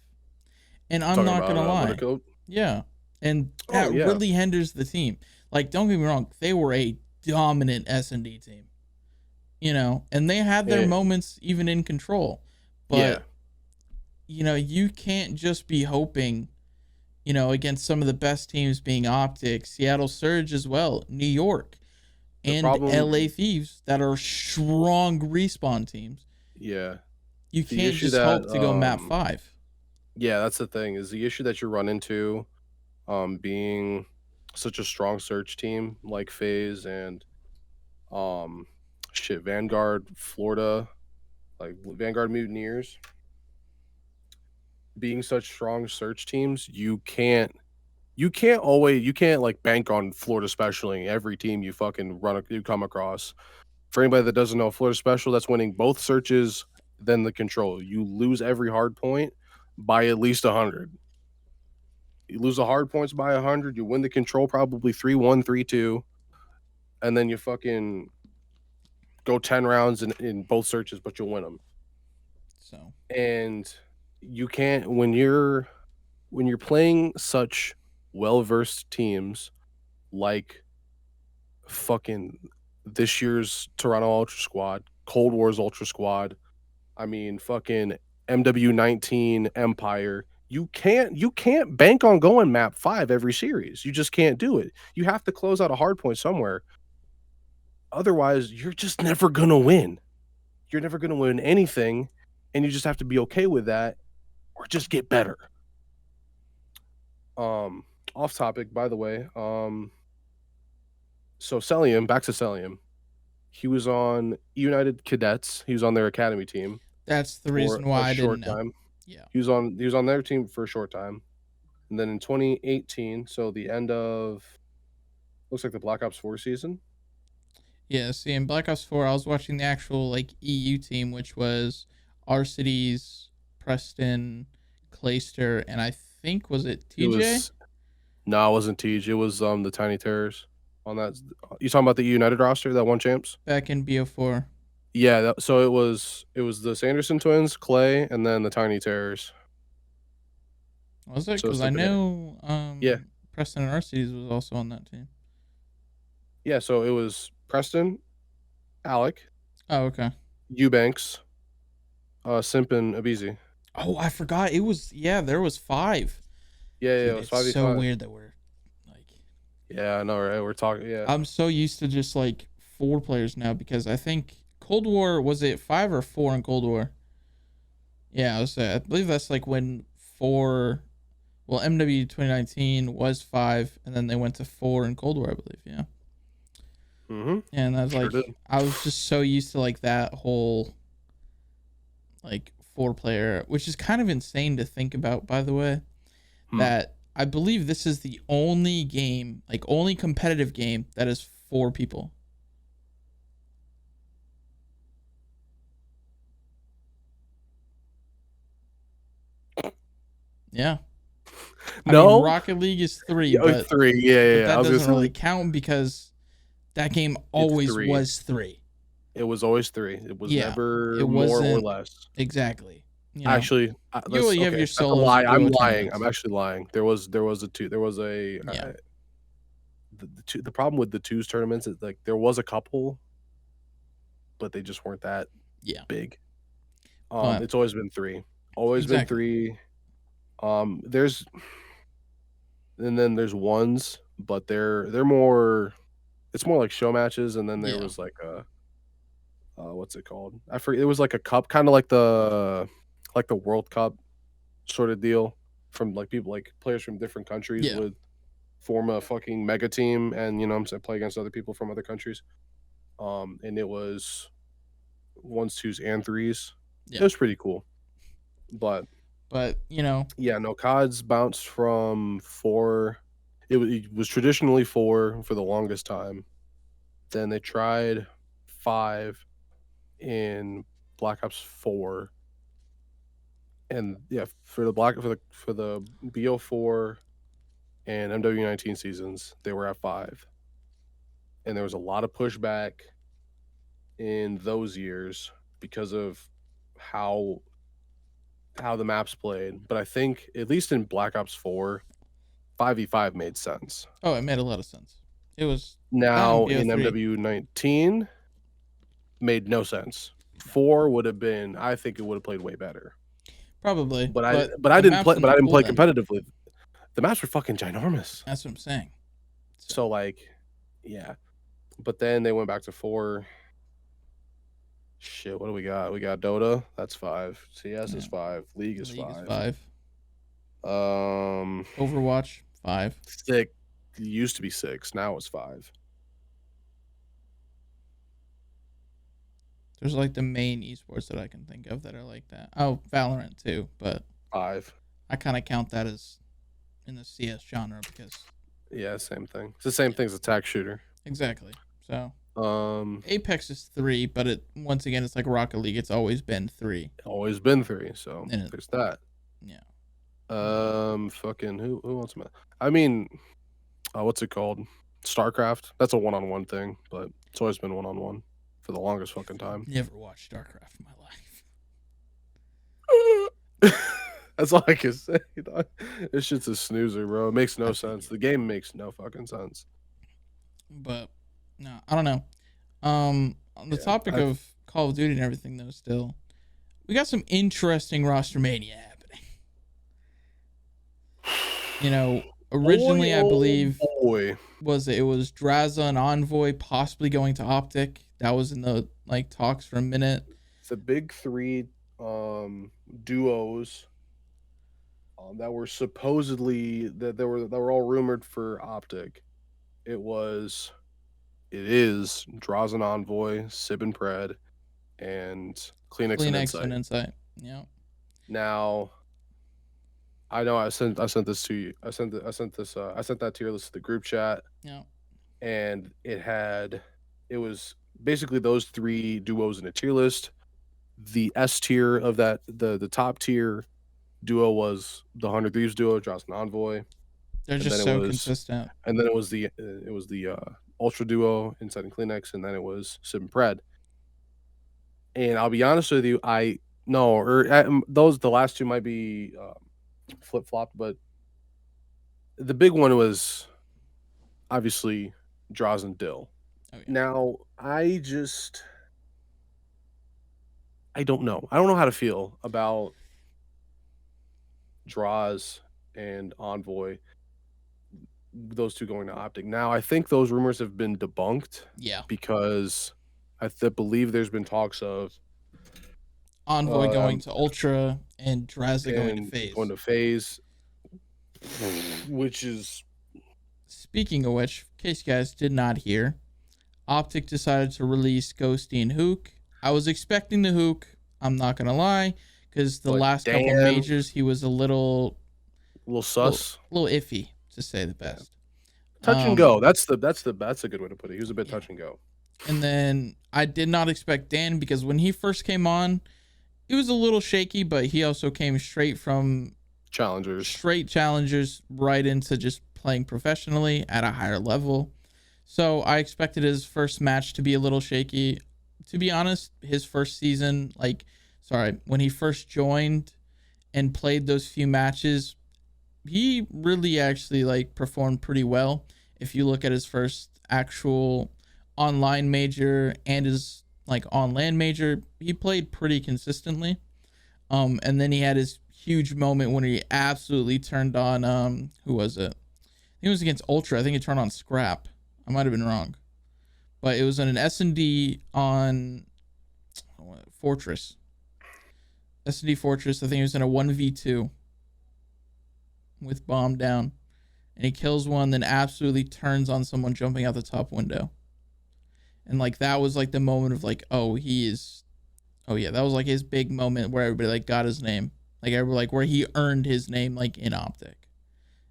And I'm not going to lie. Yeah. And that really hinders the team. Like, don't get me wrong, they were a dominant S&D team. And they had their moments even in control. But, you can't just be hoping, against some of the best teams being OpTic, Seattle Surge as well, New York, and LA Thieves that are strong Respawn teams. Yeah. You can't just hope to go map 5. Yeah, that's the thing, is the issue that you run into being such a strong search team like FaZe and Vanguard, Florida, like Vanguard Mutineers, being such strong search teams, you can't bank on Florida Specialing every team you come across. For anybody that doesn't know, Florida Special, that's winning both searches, then the control. You lose every hard point by at least 100. You lose the hard points by 100, you win the control probably 3-1, 3-2, and then you fucking go 10 rounds in both searches, but you'll win them. And you can't, when you're playing such well-versed teams like fucking this year's Toronto Ultra Squad, Cold War's Ultra Squad. I mean, fucking MW19 Empire. You can't bank on going map 5 every series. You just can't do it. You have to close out a hard point somewhere. Otherwise, you're just never going to win. You're never going to win anything, and you just have to be okay with that or just get better. Off topic, by the way. So Celium, back to Celium. He was on United Cadets. He was on their academy team. That's the reason why I didn't know. Time. Yeah. He was on their team for a short time. And then in 2018, so the end of looks like the Black Ops 4 season. Yeah, see, in Black Ops 4, I was watching the actual like EU team, which was Arcides, Preston, Clayster, and I think was it TJ? No, it wasn't TJ. It was the Tiny Terrors on that. You talking about the United roster that won champs back in BO4? Yeah, so it was the Sanderson twins, Clay, and then the Tiny Terrors. Was it? Because I know yeah, Preston and Arcides was also on that team. Yeah, so it was Preston, Alec. Oh, okay. Eubanks, Simp, and Abizi. Oh, I forgot. It was there was 5. Yeah, Dude, yeah, it was 5v5. It's so weird that we're like. Yeah, I know, right? We're talking. Yeah. I'm so used to just like 4 players now because I think Cold War was it 5 or 4 in Cold War? Yeah, I believe that's like when 4. Well, MW 2019 was 5, and then they went to 4 in Cold War, I believe. Yeah. And I was I was just so used to like that whole like 4-player, which is kind of insane to think about, by the way. That I believe this is the only game, like only competitive game that is 4 people. Yeah. No, I mean, Rocket League is 3, but 3. Yeah. But that doesn't really count because that game always was 3. It was always 3. It was never more or less. Exactly. You know? Actually, you have your solos. I'm lying. I'm actually lying. There was a 2. There was a the problem with the 2s tournaments is like there was a couple, but they just weren't that big. It's always been 3. Always been 3. There's ones, but they're more. It's more like show matches, and then there was like a what's it called? I forget. It was like a cup, kind of like the World Cup sort of deal, from like people like players from different countries would form a fucking mega team, and I'm saying play against other people from other countries. And it was 1s, 2s, and 3s. It was pretty cool, but no, CODs bounced from 4. It was traditionally 4 for the longest time. Then they tried 5 in Black Ops 4, and for the BO4 and MW19 seasons, they were at 5, and there was a lot of pushback in those years because of how the maps played. But I think at least in Black Ops 4, 5v5 made sense. Oh, it made a lot of sense. It was now in MW19 made no sense. 4 would have been. I think it would have played way better. Probably, but I didn't play. But I didn't play competitively. The maps were fucking ginormous. That's what I'm saying. So like, yeah. But then they went back to 4. Shit, what do we got? We got Dota. That's 5. CS is 5. League is 5. Overwatch 5. 6. It used to be 6. Now it's 5. There's like the main esports that I can think of that are like that. Oh, Valorant too, but 5. I kind of count that as in the CS genre because same thing. It's the same thing as attack shooter. Exactly. So Apex is 3, but once again it's like Rocket League. It's always been 3. Always been 3. So there's that. Yeah. Fucking who wants to? I mean, what's it called? StarCraft. That's a 1-on-1 thing, but it's always been 1-on-1 for the longest fucking time. Never watched StarCraft in my life. That's all I can say. This shit's a snoozer, bro. It makes no sense. The game makes no fucking sense. But no, I don't know. On the topic of Call of Duty and everything, though, still, we got some interesting Rostermania happening. You know, originally I believe it was Draza and Envoy possibly going to OpTic. That was in the talks for a minute. It's the big three duos that were supposedly that were all rumored for OpTic. It is Draws and Envoy, Sib and Pred, and Kleenex and Insight. Yeah. Now, I know I sent this to you. I sent that tier list to the group chat. Yeah. And it was basically those three duos in a tier list. The S tier of that, the top tier duo was the 100 Thieves duo, Draws and Envoy. They're just so consistent. And then it was the Ultra duo, Insight and Kleenex, and then it was Sib and Pred. And I'll be honest with you, the last two might be flip flopped, but the big one was obviously Draws and Dill. Oh, yeah. Now I don't know. I don't know how to feel about Draws and Envoy, those two going to OpTic. Now I think those rumors have been debunked. Yeah, because I believe there's been talks of Envoy going to Ultra and Draza going to FaZe. Which is... Speaking of which, in case you guys did not hear, OpTic decided to release Ghosty and Hook. I was expecting the Hook, I'm not going to lie, because the last couple majors, he was a little sus. A little iffy, to say the best. Touch and go. That's a good way to put it. He was a bit touch and go. And then I did not expect Dan, because when he first came on, he was a little shaky, but he also came straight from challengers right into just playing professionally at a higher level. So I expected his first match to be a little shaky. To be honest, his first season, when he first joined and played those few matches, he really actually performed pretty well. If you look at his first actual online major and his on LAN major, he played pretty consistently. And then he had his huge moment when he absolutely turned on who was it? I think it was against Ultra. I think he turned on Scrap. I might have been wrong. But it was in an S&D on Fortress. S&D Fortress. I think it was in a 1v2 with bomb down. And he kills one, then absolutely turns on someone jumping out the top window. And that was the moment of that was his big moment where everybody got his name. Where he earned his name in OpTic.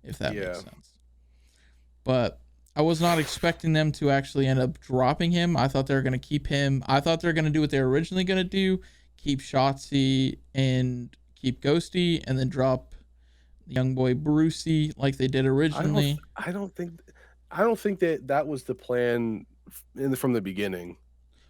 If that makes sense. But I was not expecting them to actually end up dropping him. I thought they were going to keep him. I thought they were going to do what they were originally going to do. Keep Shotzi and keep Ghosty and then drop the young boy Brucey like they did originally. I don't think that was the plan from the beginning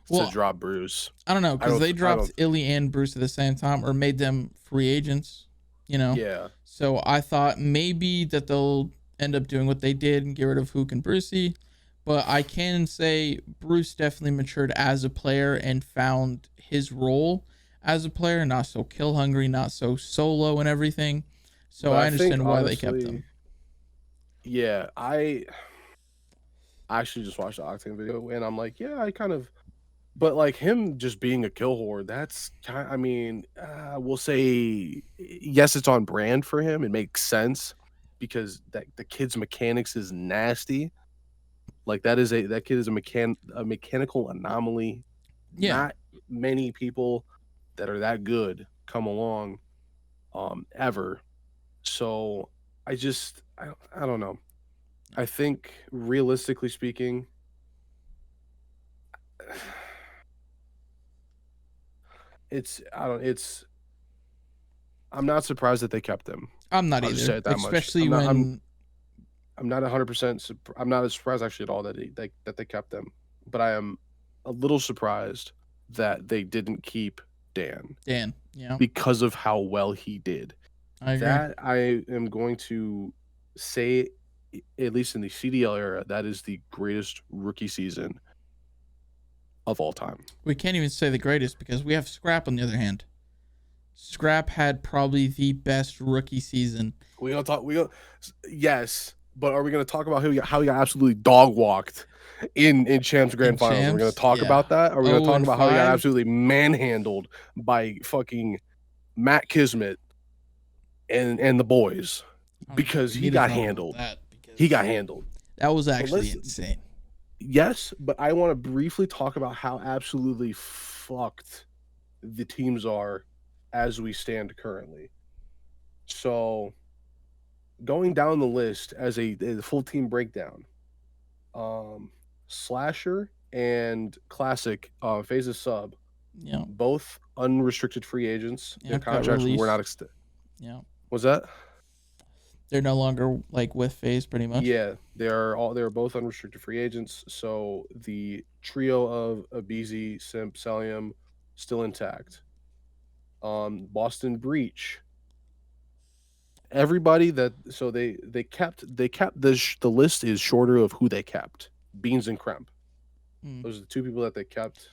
to drop Bruce. I don't know, because they dropped Illy and Bruce at the same time or made them free agents, Yeah. So I thought maybe that they'll end up doing what they did and get rid of Hook and Brucey. But I can say Bruce definitely matured as a player and found his role as a player, not so kill hungry, not so solo and everything. So I understand why they kept him. Yeah, I actually just watched the Octane video and I'm like, yeah, I kind of... But him just being a kill horde, that's we'll say yes, it's on brand for him. It makes sense because the kid's mechanics is nasty. That kid is a mechanical anomaly. Yeah. Not many people that are that good come along ever. So I don't know. I think realistically speaking, I'm not surprised that they kept him. I'm not either, especially when I'm not 100%. I'm not as surprised actually at all that they kept them, but I am a little surprised that they didn't keep Dan. Yeah, because of how well he did. I agree. That I am going to say, at least in the CDL era, that is the greatest rookie season of all time. We can't even say the greatest because we have Scrap on the other hand. Scrap had probably the best rookie season. Yes, but are we gonna talk about how he got absolutely dog walked in Champs Grand Finals? Are we gonna talk about that? Are we gonna talk about how he got absolutely manhandled by fucking Matt Kismet and the boys? Because he got handled. He got handled. That was actually insane. Yes, but I want to briefly talk about how absolutely fucked the teams are as we stand currently. So, going down the list as a full team breakdown, Slasher and Classic, Phases Sub, both unrestricted free agents. Their contracts were not extended. Yeah. Was that? They're no longer like with FaZe pretty much. Yeah, they're both unrestricted free agents. So the trio of Abizi, Simp, Celium still intact. Boston Breach. Everybody that they kept the list is shorter of who they kept. Beans and Kremp. Those are the two people that they kept.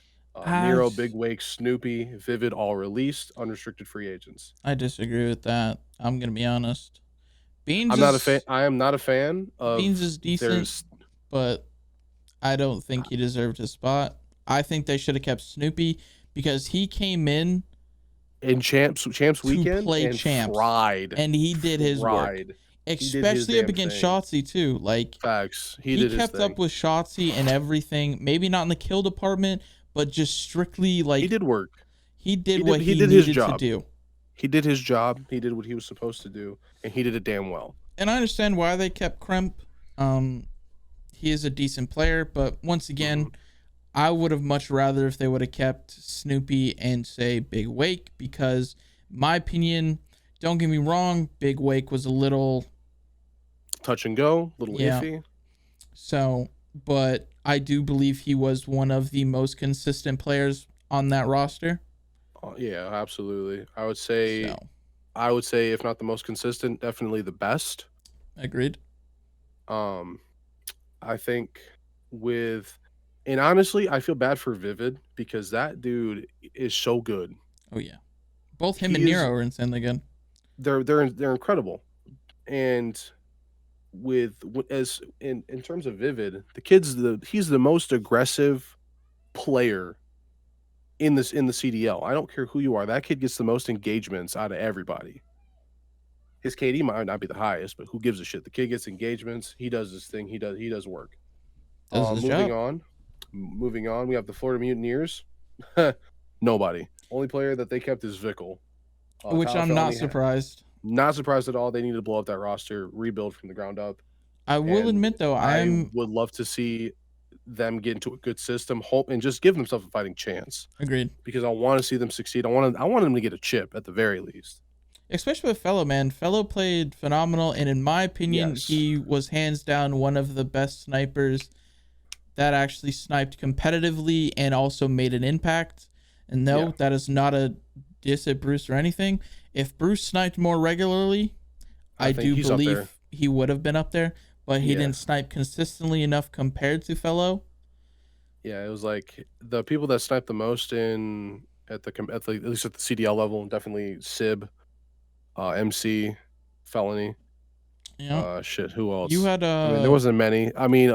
Nero, Big Wake, Snoopy, Vivid, all released, unrestricted free agents. I disagree with that. I'm gonna be honest. I am not a fan of Beans is decent, but I don't think he deserved his spot. I think they should have kept Snoopy because he came in Champs weekend play and Champs, and he did his work, especially up against Shotzi too. Like facts, he kept up with Shotzi and everything. Maybe not in the kill department, but just strictly like he did work. He did what he did his job to do. He did his job. He did what he was supposed to do, and he did it damn well. And I understand why they kept Kremp. He is a decent player, but once again, I would have much rather if they would have kept Snoopy and say Big Wake because, my opinion, don't get me wrong, Big Wake was a little touch and go, little iffy. So, but I do believe he was one of the most consistent players on that roster. Yeah, absolutely. I would say, if not the most consistent, definitely the best. Agreed. I think and honestly, I feel bad for Vivid because that dude is so good. Oh yeah, both him and Nero are insanely good. They're incredible, and in terms of Vivid, he's the most aggressive player in the CDL. I don't care who you are. That kid gets the most engagements out of everybody. His KD might not be the highest, but who gives a shit? The kid gets engagements. He does his thing. He does work. Moving on, we have the Florida Mutineers. Nobody. Only player that they kept is Vickle. Which I'm not surprised. Not surprised at all. They need to blow up that roster, rebuild from the ground up. I will admit though, I would love to see them get into a good system, hope, and just give themselves a fighting chance. Agreed. Because I want to see them succeed. I want them to get a chip at the very least. Especially with Fellow, man. Fellow played phenomenal, and in my opinion, he was hands down one of the best snipers that actually sniped competitively and also made an impact. And no, that is not a diss at Bruce or anything. If Bruce sniped more regularly, I do believe he would have been up there, but he didn't snipe consistently enough compared to Fellow. Yeah, it was like the people that sniped the most at least at the CDL level, definitely Sib, MC, Felony. Yeah. Shit, who else? You had there wasn't many. I mean,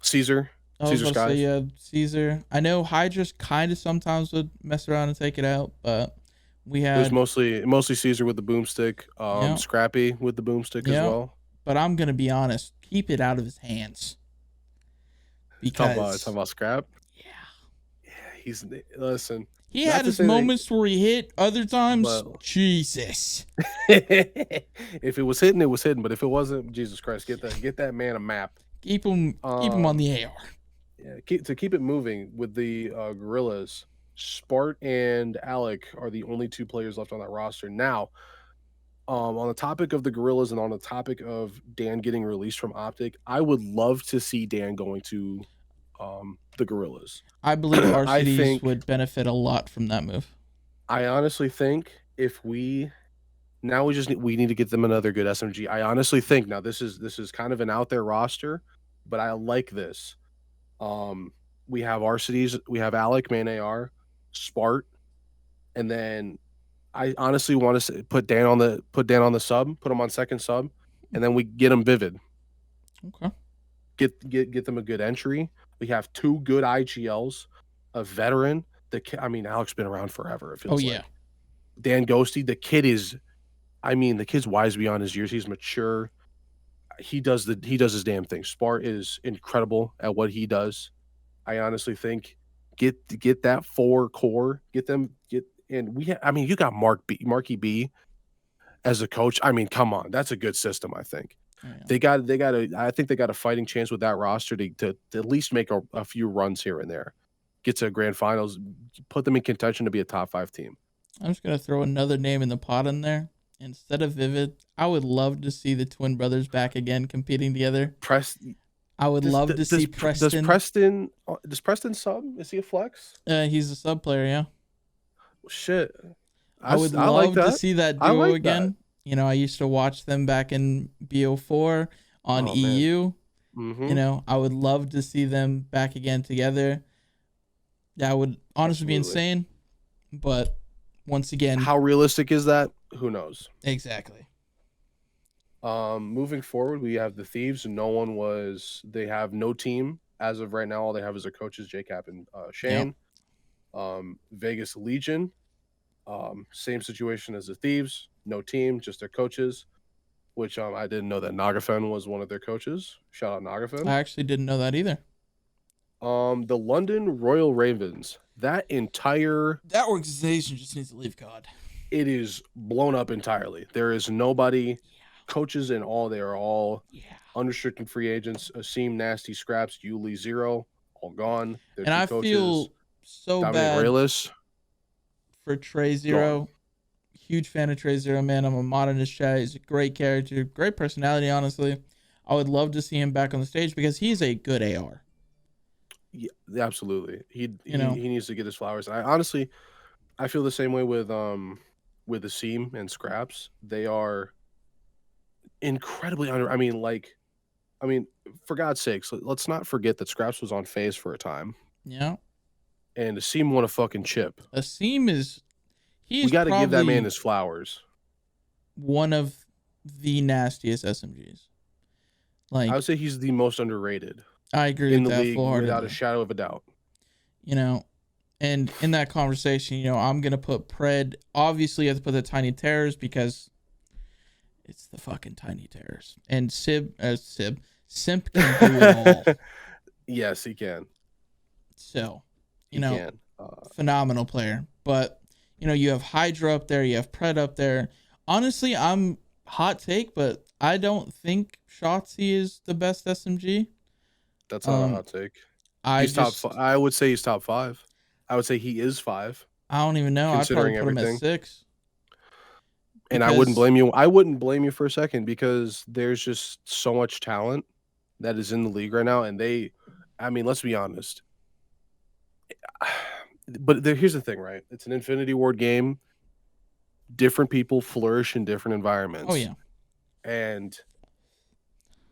Caesar. Caesar Skies. Caesar. I know Hydra's kind of sometimes would mess around and take it out, but we had. It was mostly Caesar with the boomstick. Scrappy with the boomstick as well. But I'm gonna be honest, keep it out of his hands. Because talk about Scrap. Yeah. Listen. He had his moments where he hit. Other times, Jesus. If it was hitting, it was hitting. But if it wasn't, Jesus Christ, get that man a map. Keep him on the AR. Yeah, to keep it moving with the Gorillas, Spart and Alec are the only two players left on that roster. Now, on the topic of the Gorillas and on the topic of Dan getting released from OpTic, I would love to see Dan going to the Gorillas. I believe RCDs would benefit a lot from that move. I honestly think if we Now we need to get them another good SMG. I honestly think now this is kind of an out there roster, but I like this. We have Arcities, we have Alec, Man AR, Spart, and then I honestly want to put Dan on the sub, put him on second sub, and then we get him Vivid. Okay. Get them a good entry. We have 2 good IGLs, a veteran. Alec's been around forever. It feels like. Dan Ghosty, the kid's wise beyond his years. He's mature. He does his damn thing. Spart is incredible at what he does. I honestly think get that 4 core, you got Marky B as a coach. I mean, come on, that's a good system. I think I think they got a fighting chance with that roster to at least make a few runs here and there, get to grand finals, put them in contention to be a top 5 team. I'm just gonna throw another name in the pot in there. Instead of Vivid, I would love to see the twin brothers back again competing together. I would love to see Preston. Does Preston sub? Is he a flex? He's a sub player, yeah. Shit. I would love to see that duo again. That. I used to watch them back in BO4 on EU. Mm-hmm. I would love to see them back again together. That would honestly be insane. But once again, how realistic is that? Who knows? Exactly. Moving forward, we have the Thieves. They have no team as of right now. All they have is their coaches, JCap and Shane. Yep. Vegas Legion, same situation as the Thieves. No team, just their coaches. Which I didn't know that Nagafen was one of their coaches. Shout out Nagafen. I actually didn't know that either. The London Royal Ravens. That organization just needs to leave God. It is blown up entirely. There is nobody. Coaches and all, they are all unrestricted free agents. Asim, Nasty, Scraps, Yuli, Zero, all gone. And I feel so bad for Trey Zero. Gone. Huge fan of Trey Zero, man. I'm a mod in his chat. He's a great character, great personality, honestly. I would love to see him back on the stage because he's a good AR. Yeah, absolutely. He needs to get his flowers. I feel the same way with Asim and Scraps. They are incredibly for God's sakes, let's not forget that Scraps was on FaZe for a time. Yeah. And Asim won a fucking chip. We got to give that man his flowers. One of the nastiest SMGs. I would say he's the most underrated. I agree in with the that league without a shadow of a doubt. And in that conversation, I'm gonna put Pred. Obviously, you have to put the Tiny Terrors because it's the fucking Tiny Terrors. And Simp can do it all. Yes, he can. So, phenomenal player. But, you have Hydra up there. You have Pred up there. Honestly, I'm hot take, but I don't think Shotzi is the best SMG. That's not a hot take. I would say he's top 5. I would say he is 5. I don't even know. I'd probably put him at 6. And I wouldn't blame you. I wouldn't blame you for a second because there's just so much talent that is in the league right now. And let's be honest. But here's the thing, right? It's an Infinity Ward game. Different people flourish in different environments. Oh, yeah. And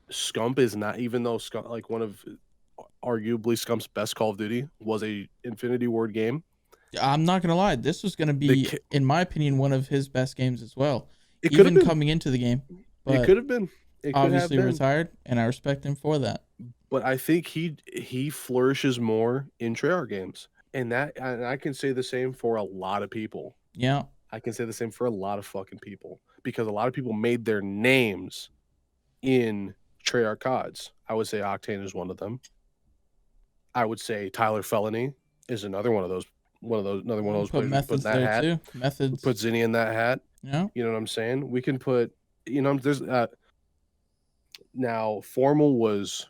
Scump is not, even though Scump, like one of arguably Scump's best Call of Duty was a Infinity Ward game. I'm not gonna lie, this was gonna be, in my opinion, one of his best games as well. It could have been coming into the game. But it could have been. Obviously retired, and I respect him for that. But I think he flourishes more in Treyarch games, and I can say the same for a lot of people. Yeah, I can say the same for a lot of fucking people because a lot of people made their names in Treyarch CODs. I would say Octane is one of them. I would say Tyler Felony is another one of those. Another one of those players. Methods put that there hat. Too. Methods. Put Zinni in that hat. Yeah. You know what I'm saying? We can put. There's. Now, Formal was.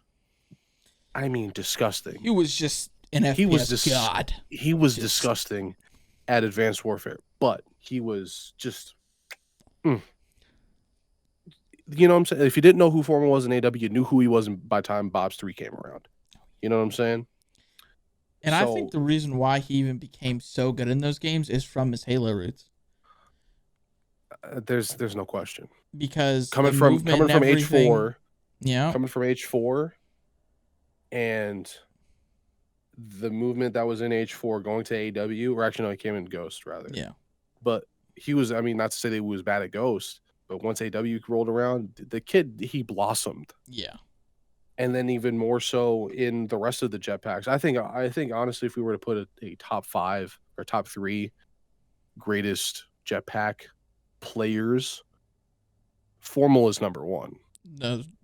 Disgusting. He was just an FPS god. He was disgusting at Advanced Warfare, but he was just. You know what I'm saying? If you didn't know who Formal was in AW, you knew who he was by the time Bob's 3 came around. You know what I'm saying? And I think the reason why he even became so good in those games is from his Halo roots. There's no question. Because coming from H4, yeah, coming from H4, and the movement that was in H4 going to AW, or actually no, he came in Ghost rather. Yeah. But he was, I mean, not to say that he was bad at Ghost, but once AW rolled around, the kid, he blossomed. Yeah. And then even more so in the rest of the jetpacks. I think honestly, if we were to put a top 5 or top 3 greatest jetpack players, Formal is number 1.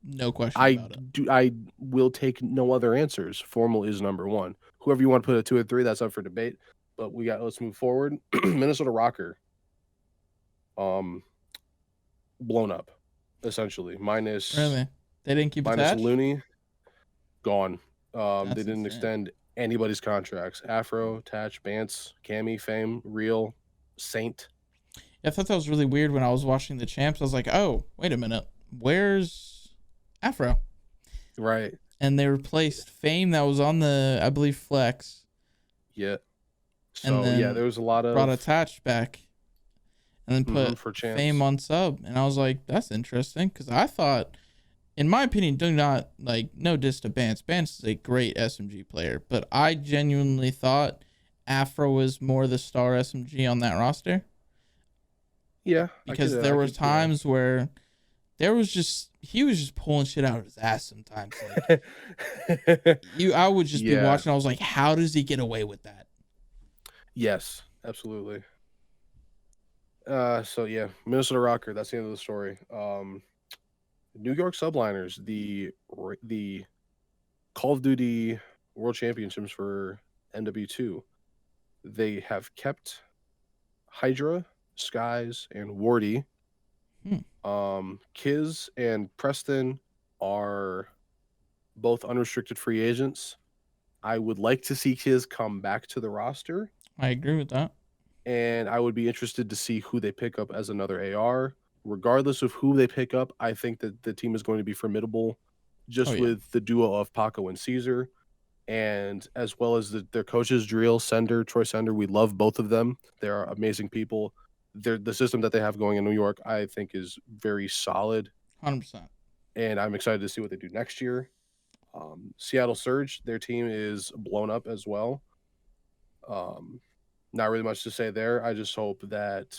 No question about it. I will take no other answers. Formal is number 1. Whoever you want to put at 2 or 3, that's up for debate. But let's move forward. Minnesota Rocker, blown up, essentially. Minus really, they didn't keep minus attached? Looney, gone. They didn't insane. extend anybody's contracts. Afro, Tatch, Bance, Cammy, Fame, Real, Saint. I thought that was really weird when I was watching the champs. I was like, oh, wait a minute, where's Afro? Right. And they replaced Fame that was on the, I believe, Flex. Yeah. So yeah, there was a lot of brought Attached back, and then put for Fame on sub, and I was like, that's interesting, because I thought, in my opinion, no diss to Bance. Bance is a great SMG player, but I genuinely thought Afro was more the star SMG on that roster. Yeah, because there were times where he was just pulling shit out of his ass sometimes. Like, I would just be watching. I was like, how does he get away with that? Yes, absolutely. So yeah, Minnesota Rocker. That's the end of the story. New York Subliners, the Call of Duty World Championships for MW2. They have kept Hydra, Skies, and Wardy. Kiz and Preston are both unrestricted free agents. I would like to see Kiz come back to the roster. I agree with that. And I would be interested to see who they pick up as another AR. Regardless of who they pick up, I think that the team is going to be formidable just with the duo of Paco and Caesar. And as well as their coaches, Drill, Sender, Troy Sender. We love both of them. They are amazing people. The system that they have going in New York, I think, is very solid. 100%. And I'm excited to see what they do next year. Seattle Surge, their team is blown up as well. Not really much to say there. I just hope that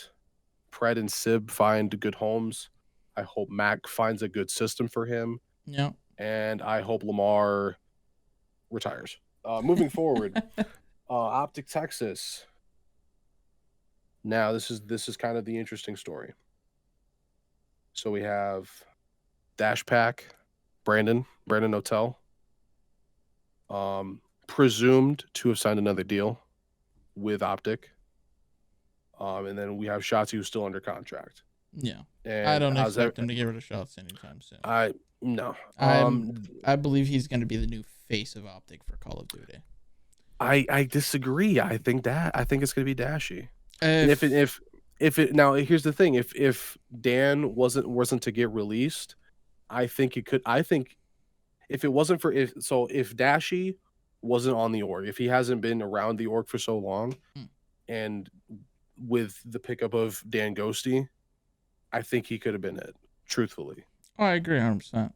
Pred and Sib find good homes. I hope Mac finds a good system for him. Yeah. And I hope Lamar retires. Moving forward, OpTic Texas. Now this is kind of the interesting story. So we have Dash Pack, Brandon Hotel, presumed to have signed another deal with OpTic. And then we have Shotzi, who's still under contract. Yeah. And I don't expect him to get rid of Shots anytime soon. No. I believe he's going to be the new face of OpTic for Call of Duty. I disagree. I think it's going to be Dashy. And if it now, here's the thing: if Dan wasn't to get released, I think it could. I think if it wasn't for if Dashy wasn't on the org, if he hasn't been around the org for so long, and with the pickup of Dan Ghosty, I think he could have been it. Truthfully, I agree 100%.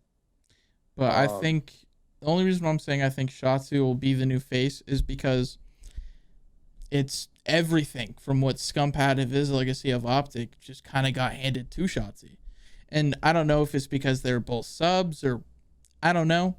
But I think the only reason I'm saying I think Shatsu will be the new face is because it's everything from what Scump had of his legacy of OpTic just kind of got handed to Shotzi. And I don't know if it's because they're both subs or I don't know.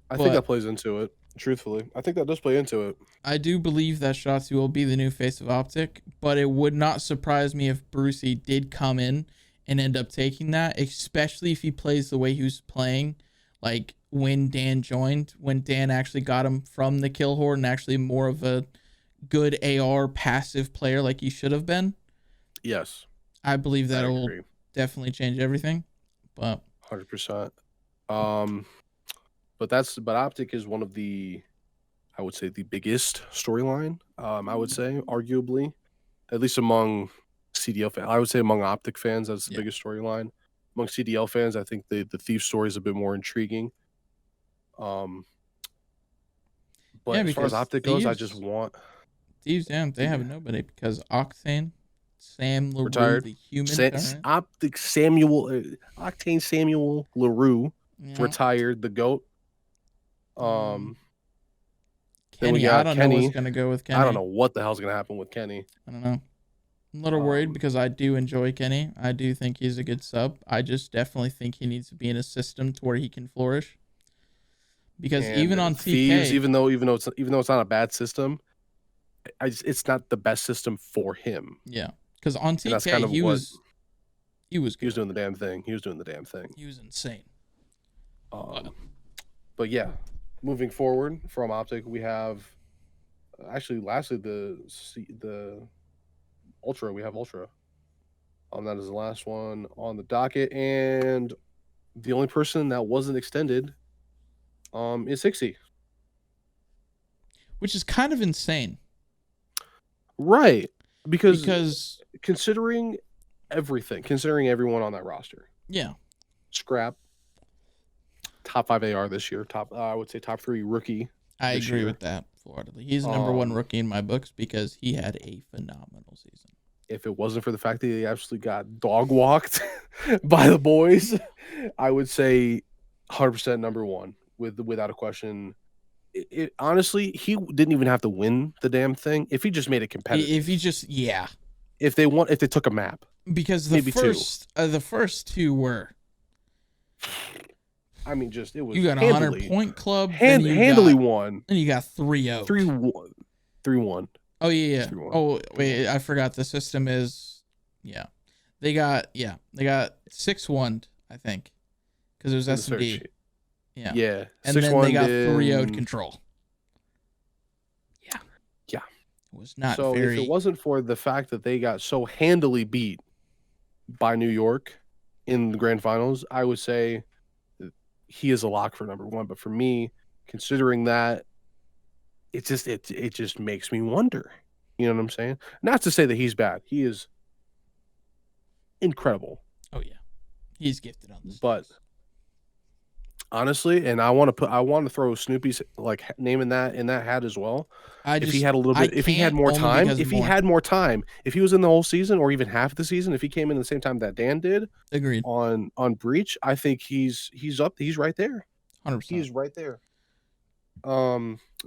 I think that plays into it. Truthfully, I think that does play into it. I do believe that Shotzi will be the new face of OpTic, but it would not surprise me if Brucey did come in and end up taking that, especially if he plays the way he was playing, like when Dan joined, when Dan actually got him from the kill horde and actually more of a good AR passive player like he should have been. Yes. I believe that will definitely change everything. But 100%. But OpTic is one of the, I would say, the biggest storyline. I would say, arguably, at least among CDL fans. I would say among OpTic fans, that's the biggest storyline. Among CDL fans, I think the Thief story is a bit more intriguing. But as far as OpTic goes, I just want Thieves. Yeah, they have nobody because Octane, Sam LaRue, retired. the human. OpTic Octane Samuel LaRue retired. The GOAT. Then we Kenny, got I don't know Kenny. what's gonna go with Kenny. I don't know what the hell's gonna happen with Kenny. I don't know. I'm a little worried because I do enjoy Kenny. I do think he's a good sub. I just definitely think he needs to be in a system to where he can flourish. Because even on Thieves, TK, even though it's not a bad system, it's not the best system for him. Yeah, because on TK that's kind of he was good. He was doing the damn thing. He was insane. But yeah, moving forward from OpTic, we have lastly the Ultra. We have Ultra. That is the last one on the docket, and the only person that wasn't extended is 60. Which is kind of insane. Right. Because considering everyone on that roster. Yeah. Scrap. Top 5 AR this year. I would say top 3 rookie. I agree with that wholeheartedly. He's number 1 rookie in my books because he had a phenomenal season. If it wasn't for the fact that he absolutely got dog walked by the boys, I would say 100% number 1 without a question. Honestly, he didn't even have to win the damn thing if he just made it competitive. If they took a map, because the first 2 were. I mean, it was. You got a 100-point club. Handily won. And you got 3-0. 3-1. Oh yeah. Oh wait, I forgot the system is. Yeah, they got 6-1, I think, because it was S&D. Yeah. And then they got 3-0'd control. Yeah. Yeah. It was not so very. If it wasn't for the fact that they got so handily beat by New York in the grand finals, I would say he is a lock for number 1. But for me, considering that, it just makes me wonder. You know what I'm saying? Not to say that he's bad. He is incredible. Oh yeah, he's gifted on this. But honestly, and I want to throw Snoopy's name in that hat as well. If he had more time, if he was in the whole season or even half the season, if he came in the same time that Dan did, agreed on Breach, I think he's right there. 100%. He's right there.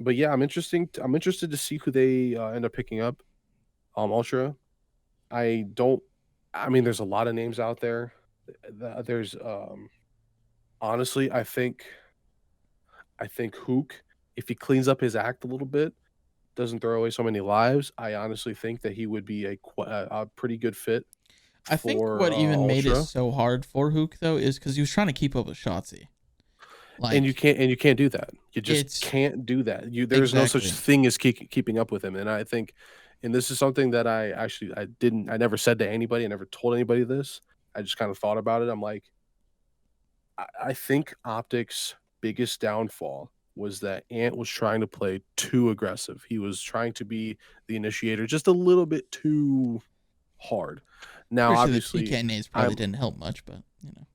But yeah, I'm interested to see who they end up picking up. Ultra. There's a lot of names out there. There's honestly, I think Hook, if he cleans up his act a little bit, doesn't throw away so many lives, I honestly think that he would be a pretty good fit. I think what even made it so hard for Hook though is because he was trying to keep up with Shotzi. And you can't do that. You just can't do that. There's no such thing as keeping up with him. And I think, and this is something that I never said to anybody. I never told anybody this. I just kind of thought about it. I'm like, I think OpTic's biggest downfall was that Ant was trying to play too aggressive. He was trying to be the initiator just a little bit too hard. Now, obviously, the TK nades probably didn't help much, but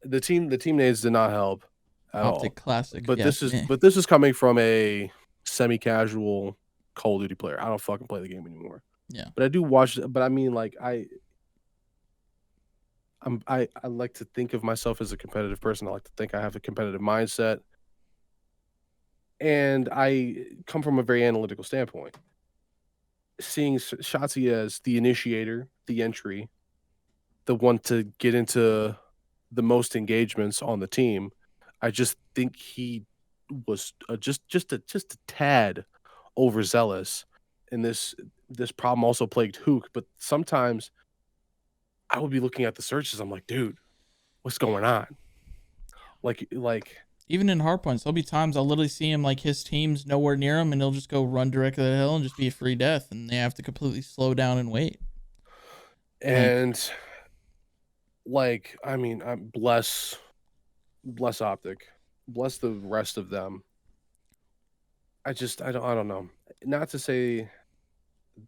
the team nades did not help. OpTic classic. But this is coming from a semi-casual Call of Duty player. I don't fucking play the game anymore. Yeah. But I do watch. But I mean, like I like to think of myself as a competitive person. I like to think I have a competitive mindset, and I come from a very analytical standpoint. Seeing Shotzi as the initiator, the entry, the one to get into the most engagements on the team, I just think he was just a tad overzealous, and this problem also plagued Hook. But sometimes I would be looking at the searches. I'm like, dude, what's going on? Like even in hardpoints, there'll be times I'll literally see him like his team's nowhere near him, and he'll just go run directly to the hill and just be a free death, and they have to completely slow down and wait. And I mean, bless OpTic, bless the rest of them. I don't know. Not to say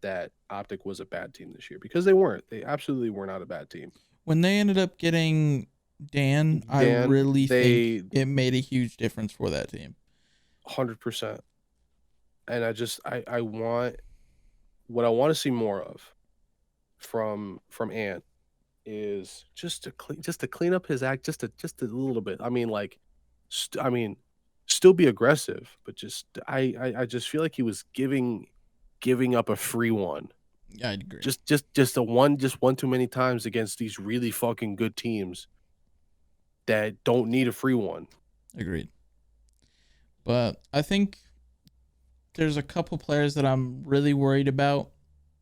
that OpTic was a bad team this year, because they weren't. They absolutely were not a bad team. When they ended up getting Dan, I really think it made a huge difference for that team. 100%. And I want what I want to see more of from Ant is just to clean up his act just a little bit. I mean, like, still be aggressive, but just I just feel like he was giving up a free one. Yeah, I'd agree. Just one too many times against these really fucking good teams that don't need a free one. Agreed. But I think there's a couple players that I'm really worried about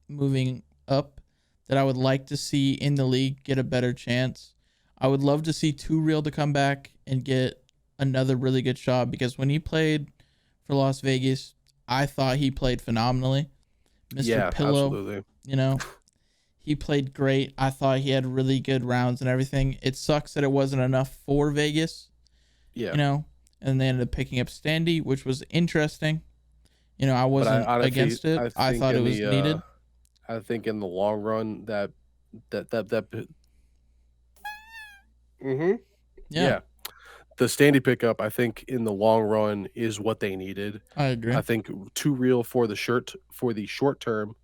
moving up that I would like to see in the league get a better chance. I would love to see Too Real to come back and get another really good shot, because when he played for Las Vegas, I thought he played phenomenally. Mr. Pillow, absolutely. You know, he played great. I thought he had really good rounds and everything. It sucks that it wasn't enough for Vegas. Yeah. You know, and they ended up picking up Standy, which was interesting. You know, I wasn't against it. I thought it was needed. I think in the long run that yeah. The Standy pickup, I think in the long run is what they needed. I agree. I think Too Real for the short term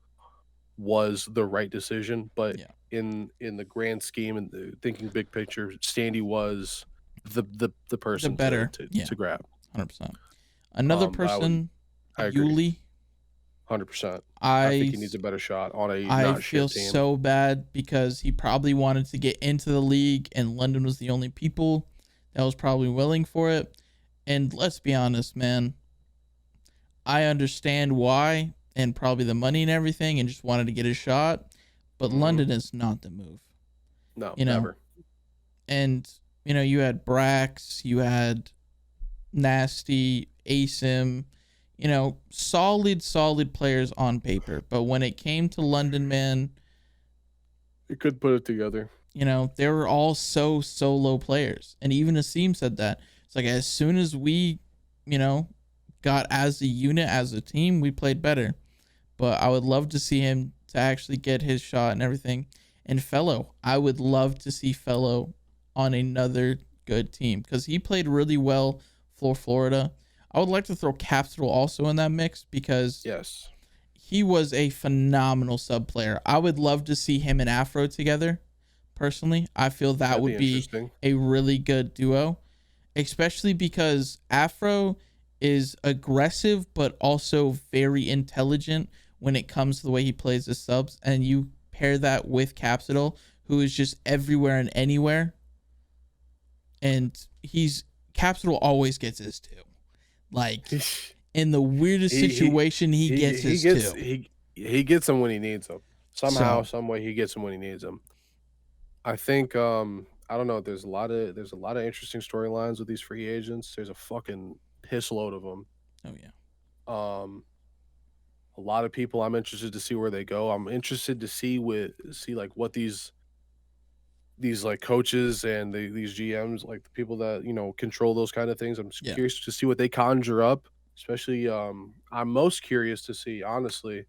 was the right decision, but in the grand scheme and thinking big picture, Standy was the person to grab. 100%. Another person, Yuli. 100%. I think he needs a better shot on a I feel so bad because he probably wanted to get into the league, and London was the only people that was probably willing for it. And let's be honest, man, I understand why, and probably the money and everything, and just wanted to get a shot. But London is not the move. No, never. And you had Brax, you had Nasty, Asim, solid players on paper. But when it came to London, man, you could put it together. They were all so low players. And even Asim said that. It's like, as soon as we, got as a unit, as a team, we played better. But I would love to see him to actually get his shot and everything. And Fellow, I would love to see Fellow on another good team, because he played really well for Florida. I would like to throw Capital also in that mix, because he was a phenomenal sub player. I would love to see him and Afro together. Personally, I feel that would be a really good duo, especially because Afro is aggressive but also very intelligent when it comes to the way he plays the subs, and you pair that with Capital, who is just everywhere and anywhere, and Capital always gets his two. Like, in the weirdest situation, he gets his two. He gets them when he needs them. Somehow, some way, he gets them when he needs them. I think I don't know. There's a lot of interesting storylines with these free agents. There's a fucking piss load of them. Oh yeah. A lot of people. I'm interested to see where they go. I'm interested to see like what these like coaches and these GMs, like the people that control those kind of things. I'm curious to see what they conjure up. Especially, I'm most curious to see, honestly.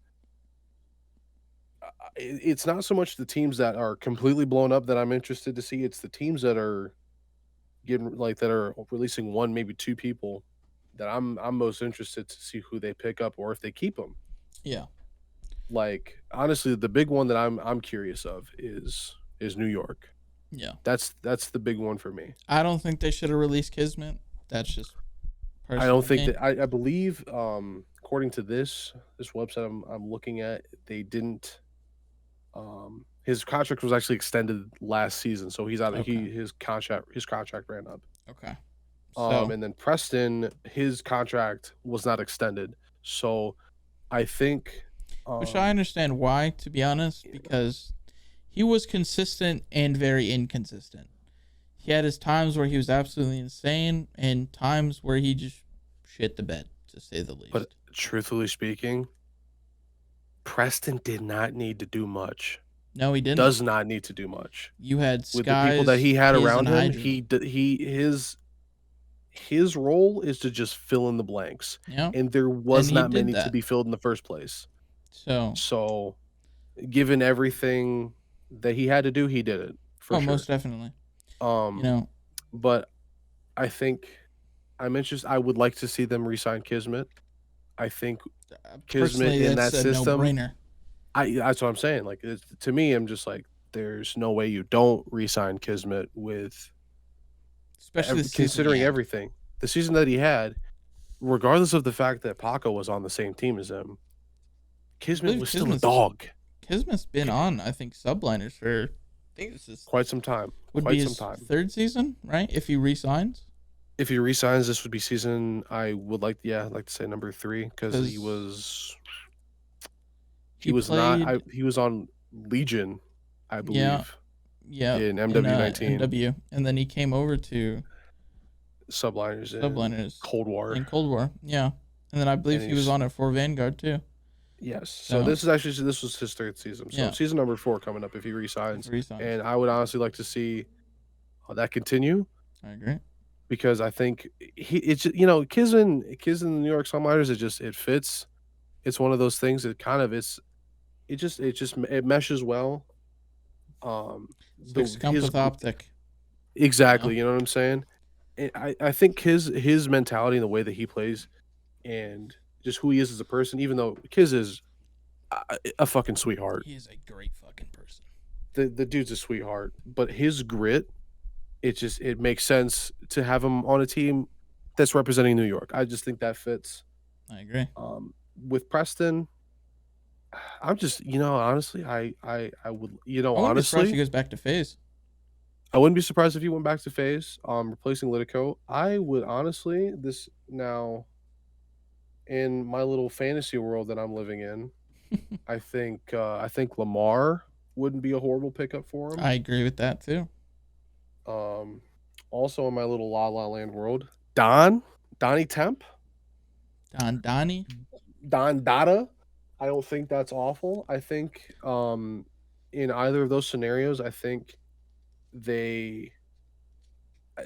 It's not so much the teams that are completely blown up that I'm interested to see. It's the teams that are releasing one, maybe two people that I'm most interested to see who they pick up or if they keep them. Yeah. Like, honestly, the big one that I'm curious of is New York. Yeah. That's the big one for me. I don't think they should have released Kismet. That's just I don't think that I believe according to this website I'm looking at, they didn't his contract was actually extended last season, so he's out of his contract ran up. Okay. And then Preston, his contract was not extended. So I think which I understand why, to be honest, because he was consistent and very inconsistent. He had his times where he was absolutely insane and times where he just shit the bed, to say the least. But truthfully speaking, Preston did not need to do much. No, he didn't. Does not need to do much. You had Skies, with the people that he had around him. His role is to just fill in the blanks. Yeah. And there was not many to be filled in the first place. So given everything that he had to do, he did it. For sure. Most definitely. But I think I'm interested. I would like to see them re-sign Kismet. I think Kismet in that system. No-brainer. That's what I'm saying. Like to me, I'm just like, there's no way you don't re-sign Kismet with, especially the season he considering had. everything, the season that he had, regardless of the fact that Paco was on the same team as him. Kismet was still a dog. Kismet's been on, I think, subliners for, I think this is quite some time. Would be his third season, right? If he resigns. If he resigns, this would be season. I would like to say number 3 because he was. He was not. He was on Legion, I believe. Yeah. In MW19. MW, and then he came over to Subliners. Cold War. In Cold War, yeah. And then I believe he was on it for Vanguard too. Yes. So this was his third season. So season number 4 coming up if he resigns. And I would honestly like to see that continue. I agree. Because I think it's Kiz in the New York Subliners, it fits. It's one of those things that kind of it meshes well. Comes with OpTic. Exactly, you know what I'm saying? I think his mentality and the way that he plays and just who he is as a person, even though Kiz is a fucking sweetheart. He is a great fucking person. The dude's a sweetheart, but his grit, it makes sense to have him on a team that's representing New York. I just think that fits. I agree. With Preston, I'm just, honestly, I would, honestly, be surprised if he goes back to FaZe. I wouldn't be surprised if he went back to FaZe, replacing Litico. I would honestly, this now, in my little fantasy world that I'm living in, I think Lamar wouldn't be a horrible pickup for him. I agree with that too. Also in my little La La Land world, Donnie Temp, Don Dada. I don't think that's awful. I think in either of those scenarios, I think they,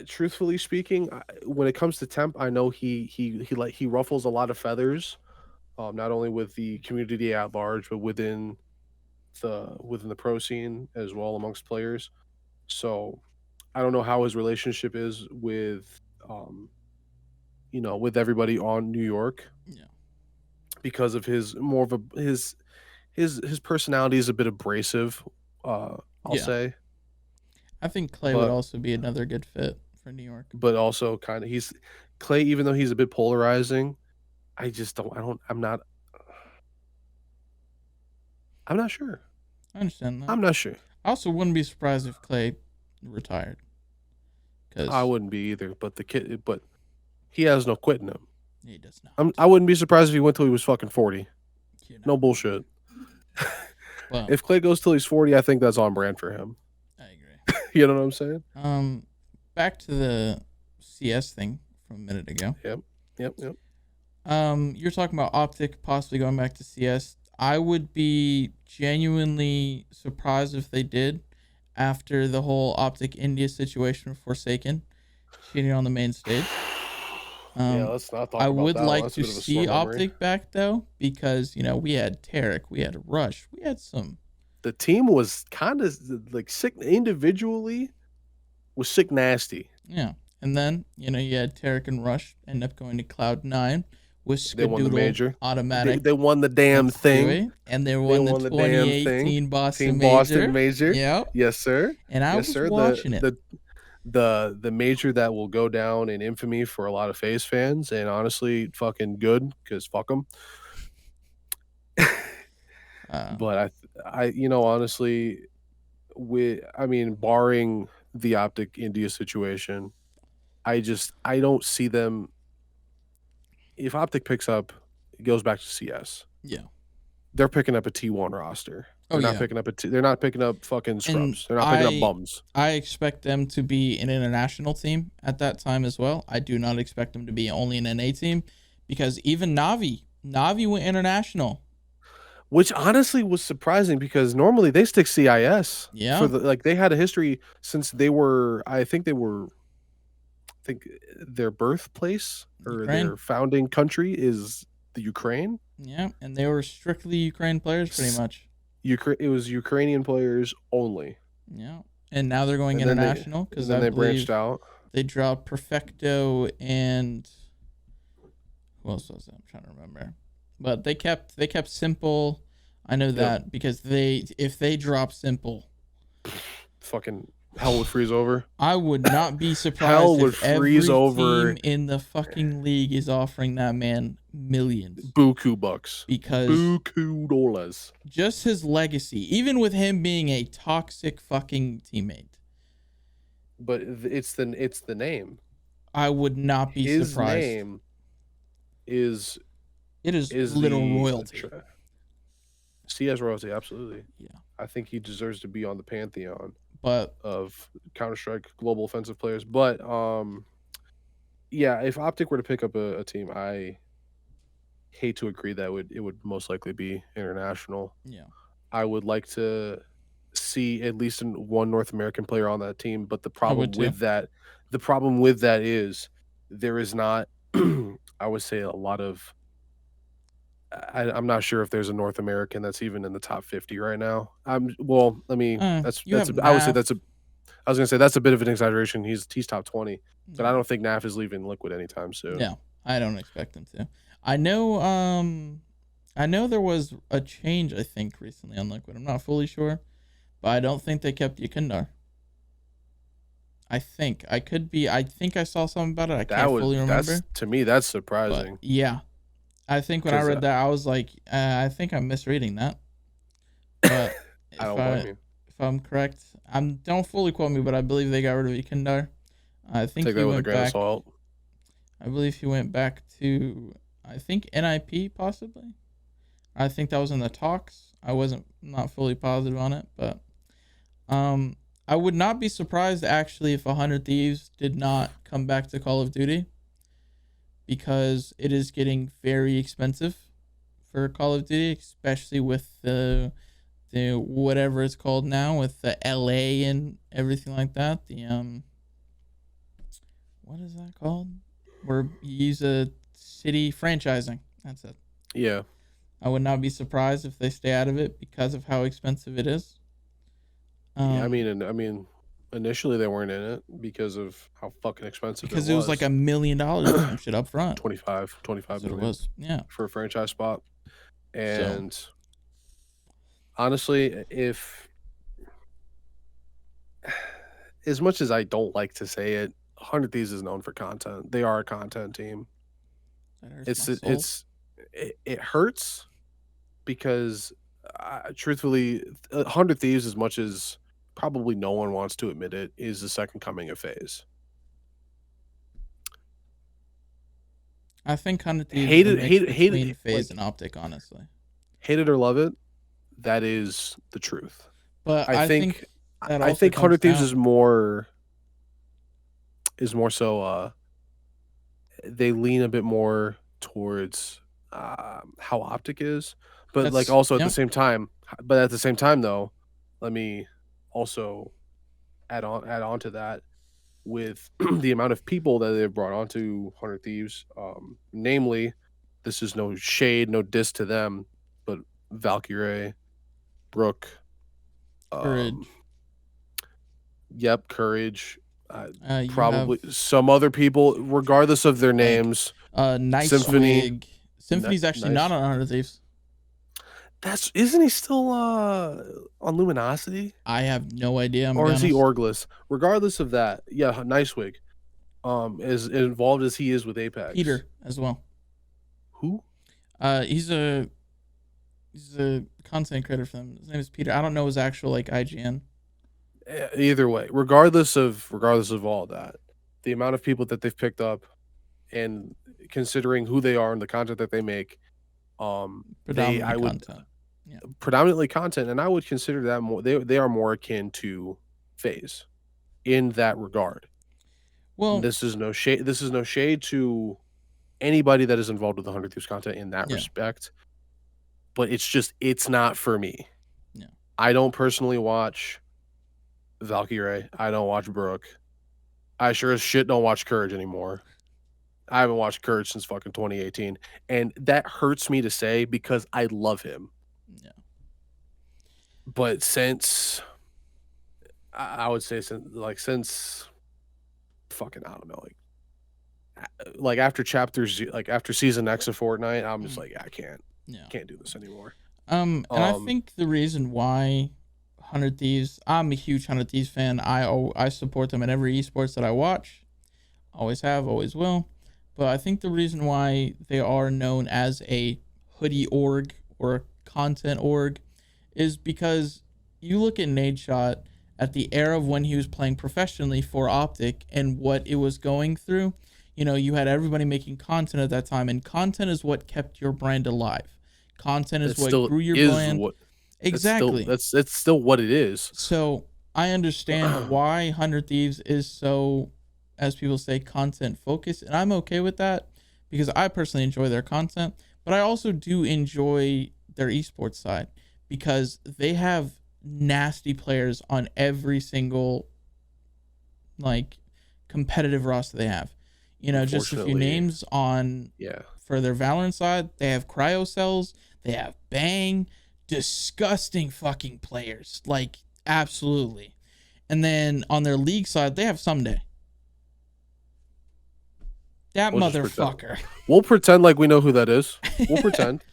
truthfully speaking, when it comes to Temp, I know he ruffles a lot of feathers, not only with the community at large, but within the pro scene as well amongst players. So I don't know how his relationship is with with everybody on New York. Yeah. Because of his personality is a bit abrasive, I'll say. I think Clay would also be another good fit for New York. But also kind of Clay, even though he's a bit polarizing, I'm not sure. I understand that. I'm not sure. I also wouldn't be surprised if Clay retired. I wouldn't be either, but he has no quit in him. He does not. I wouldn't be surprised if he went till he was fucking 40. No bullshit. Well, if Clay goes till he's 40, I think that's on brand for him. I agree. You know what I'm saying? Back to the CS thing from a minute ago. Yep. You're talking about OpTic possibly going back to CS. I would be genuinely surprised if they did after the whole OpTic India situation with Forsaken cheating on the main stage. Let's not talk about that. I would like to see OpTic back though, because we had Tarek, we had Rush, we had some. The team was kind of like sick individually, was sick nasty. Yeah, and then you had Tarek and Rush end up going to Cloud9 with Skadoodle automatic. They won the damn thing, and they won the 2018 Boston Major. Yeah, yes sir. And I was watching it. The major that will go down in infamy for a lot of FaZe fans, and honestly, fucking good, because fuck them. But I honestly, barring the OpTic India situation, I don't see them. If OpTic picks up, it goes back to CS. Yeah, they're picking up a T1 roster. They're not picking up fucking scrubs. They're not picking up bums. I expect them to be an international team at that time as well. I do not expect them to be only an NA team, because even Navi went international. Which honestly was surprising, because normally they stick CIS. Yeah. They had a history since they were, I think their birthplace or their founding country is the Ukraine. Yeah, and they were strictly Ukraine players pretty much. It was Ukrainian players only. Yeah, and now they're going international because they branched out. They dropped Perfecto and who else was that? I'm trying to remember, but they kept Simple, I know that because if they drop Simple, fucking hell would freeze over. I would not be surprised hell would if freeze every over. team in the fucking league is offering that man millions. Buku bucks. Because buku dollars. Just his legacy, even with him being a toxic fucking teammate. But it's the name. I would not be surprised. His name is little royalty. CS royalty, absolutely. Yeah. I think he deserves to be on the pantheon of Counter-Strike global offensive players. But yeah, if OpTic were to pick up a team, I hate to agree that it would most likely be international. Yeah. I would like to see at least one North American player on that team, but the problem with that is there is not I would say a lot of I'm not sure if there's a North American that's even in the top 50 right now. I would say that's a bit of an exaggeration. He's top 20, but I don't think NAF is leaving Liquid anytime soon. Yeah, I don't expect him to. I know there was a change, I think, recently on Liquid. I'm not fully sure, but I don't think they kept Yakundar. I think I saw something about it. I can't fully remember. To me, that's surprising. But yeah, I think when I read that, I was like, I think I'm misreading that. But if I'm correct, don't fully quote me, but I believe they got rid of Yakundar. I think take that with a grain of salt. I believe he went back to NIP possibly. I think that was in the talks. I not fully positive on it, but I would not be surprised actually if 100 Thieves did not come back to Call of Duty, because it is getting very expensive for Call of Duty, especially with the whatever it's called now, with the LA and everything like that. The what is that called? Where you use a city franchising. That's it. Yeah. I would not be surprised if they stay out of it because of how expensive it is. Yeah, I mean, initially they weren't in it because of how fucking expensive it was like $1 million or some shit up front. 25 million. It was, yeah, for a franchise spot. And honestly, if as much as I don't like to say it, 100 Thieves is known for content. They are a content team. It hurts because truthfully, 100 Thieves, as much as probably no one wants to admit it, is the second coming of FaZe. I think 100 Thieves hate FaZe and OpTic, honestly. Hate it or love it, that is the truth. But I think 100 Thieves is more so they lean a bit more towards how OpTic is, but at the same time though, let me also add on to that with the amount of people that they've brought onto 100 Thieves. Namely, this is no shade, no diss to them, but Valkyrie, Brooke, Courage. Courage. Probably some other people, regardless of their names. Nice Symphony. Symphony's actually not on 100 Thieves. Isn't he still on Luminosity? I have no idea. Or is he Orgless? Regardless of that, yeah, Nicewig, as involved as he is with Apex. Peter as well. Who? He's a content creator for them. His name is Peter. I don't know his actual IGN. Either way, regardless of all that, the amount of people that they've picked up, and considering who they are and the content that they make, predominantly content, and I would consider that more. They are more akin to FaZe in that regard. Well, this is no shade. This is no shade to anybody that is involved with the 100 Thieves content in that respect. But it's not for me. Yeah. I don't personally watch Valkyrie. I don't watch Brooke. I sure as shit don't watch Courage anymore. I haven't watched Courage since fucking 2018. And that hurts me to say because I love him. Yeah. But since I would say since fucking, I don't know, like after chapters, like after season X of Fortnite, I'm just like, I can't do this anymore. And I think the reason why 100 Thieves, I'm a huge 100 Thieves fan. I support them in every esports that I watch. Always have, always will. But I think the reason why they are known as a hoodie org or a content org is because you look at Nadeshot at the era of when he was playing professionally for OpTic and what it was going through. You know, you had everybody making content at that time, and content is what kept your brand alive. Content is what grew your brand. Exactly. It's still what it is. So I understand why 100 Thieves is so, as people say, content focused, and I'm okay with that because I personally enjoy their content, but I also do enjoy their esports side because they have nasty players on every single like competitive roster they have. You know, just a few names on for their Valorant side, they have Cryo Cells, they have Bang, disgusting fucking players, like absolutely. And then on their league side, they have Someday. That motherfucker. We'll pretend like we know who that is. We'll pretend.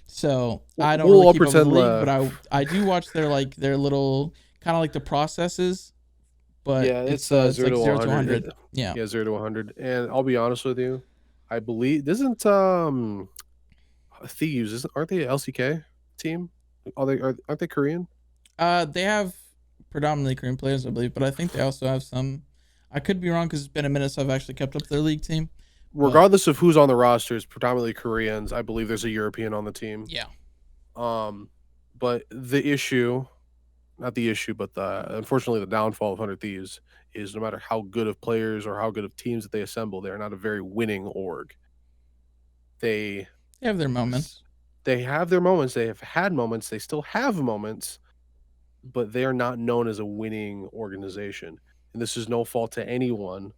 So I don't really keep up with the league, but I do watch their little kind of like the processes. But yeah, it's 0 to 100. Yeah, 0 to 100. And I'll be honest with you, I believe isn't Thieves aren't they an LCK team? Aren't they Korean? They have predominantly Korean players, I believe, but I think they also have some. I could be wrong because it's been a minute since I've actually kept up their league team. Regardless of who's on the roster, it's predominantly Koreans. I believe there's a European on the team. Yeah. But the issue, not the issue, but unfortunately the downfall of 100 Thieves is no matter how good of players or how good of teams that they assemble, they're not a very winning org. They have their moments. They have their moments. They have had moments. They still have moments, but they are not known as a winning organization. And this is no fault to anyone,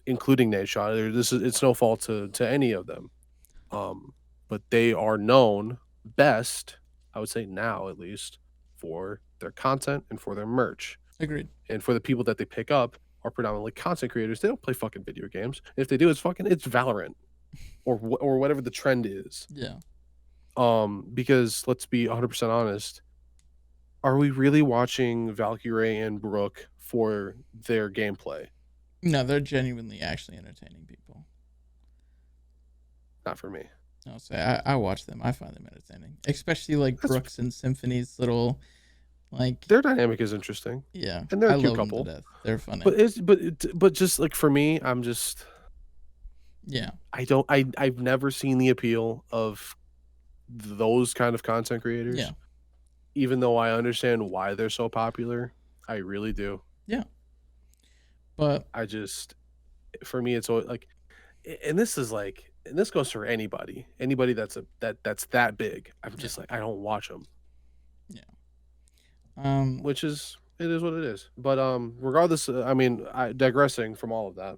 including Nadeshot. It's no fault to any of them. But they are known best, I would say now at least, for their content and for their merch. Agreed. And for the people that they pick up are predominantly content creators. They don't play fucking video games. If they do, it's Valorant or whatever the trend is. Yeah. Because let's be 100% honest, are we really watching Valkyrie and Brooke for their gameplay? No, they're genuinely actually entertaining people. Not for me. I'll say I watch them. I find them entertaining, especially like Brooks and Symphony's little, like their dynamic is interesting. Yeah, and they're a cute couple. They're funny. But just like for me, I'm just I've never seen the appeal of those kind of content creators. Yeah. Even though I understand why they're so popular, I really do. Yeah. But for me, it's always like, and this is like. And this goes for anybody that's that big. I'm just like, I don't watch them. Yeah. Which is it is what it is. But regardless, I mean, digressing from all of that.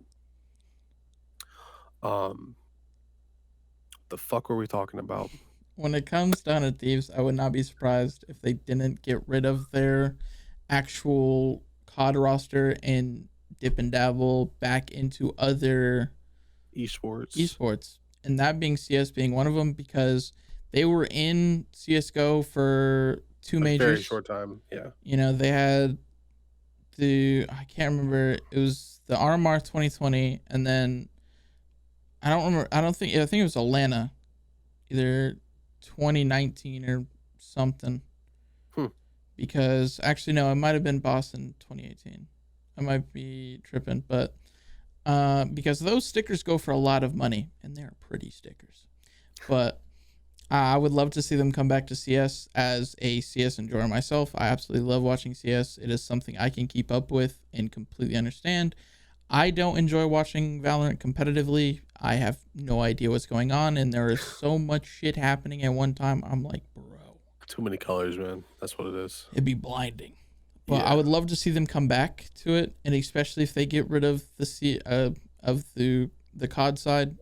The fuck were we talking about? When it comes down to Thieves, I would not be surprised if they didn't get rid of their actual COD roster and dip and dabble back into other esports, and that being CS being one of them, because they were in CSGO for two majors. Very short time. Yeah. You know, they had I can't remember, it was the RMR 2020, and then I think it was Atlanta, either 2019 or something. Because actually no, it might have been Boston 2018. I might be tripping, but because those stickers go for a lot of money, and they're pretty stickers. But I would love to see them come back to CS as a CS enjoyer myself. I absolutely love watching CS. It is something I can keep up with and completely understand. I don't enjoy watching Valorant competitively. I have no idea what's going on, and there is so much shit happening at one time. I'm like, bro. Too many colors, man. That's what it is. It'd be blinding. But I would love to see them come back to it, and especially if they get rid of the COD side,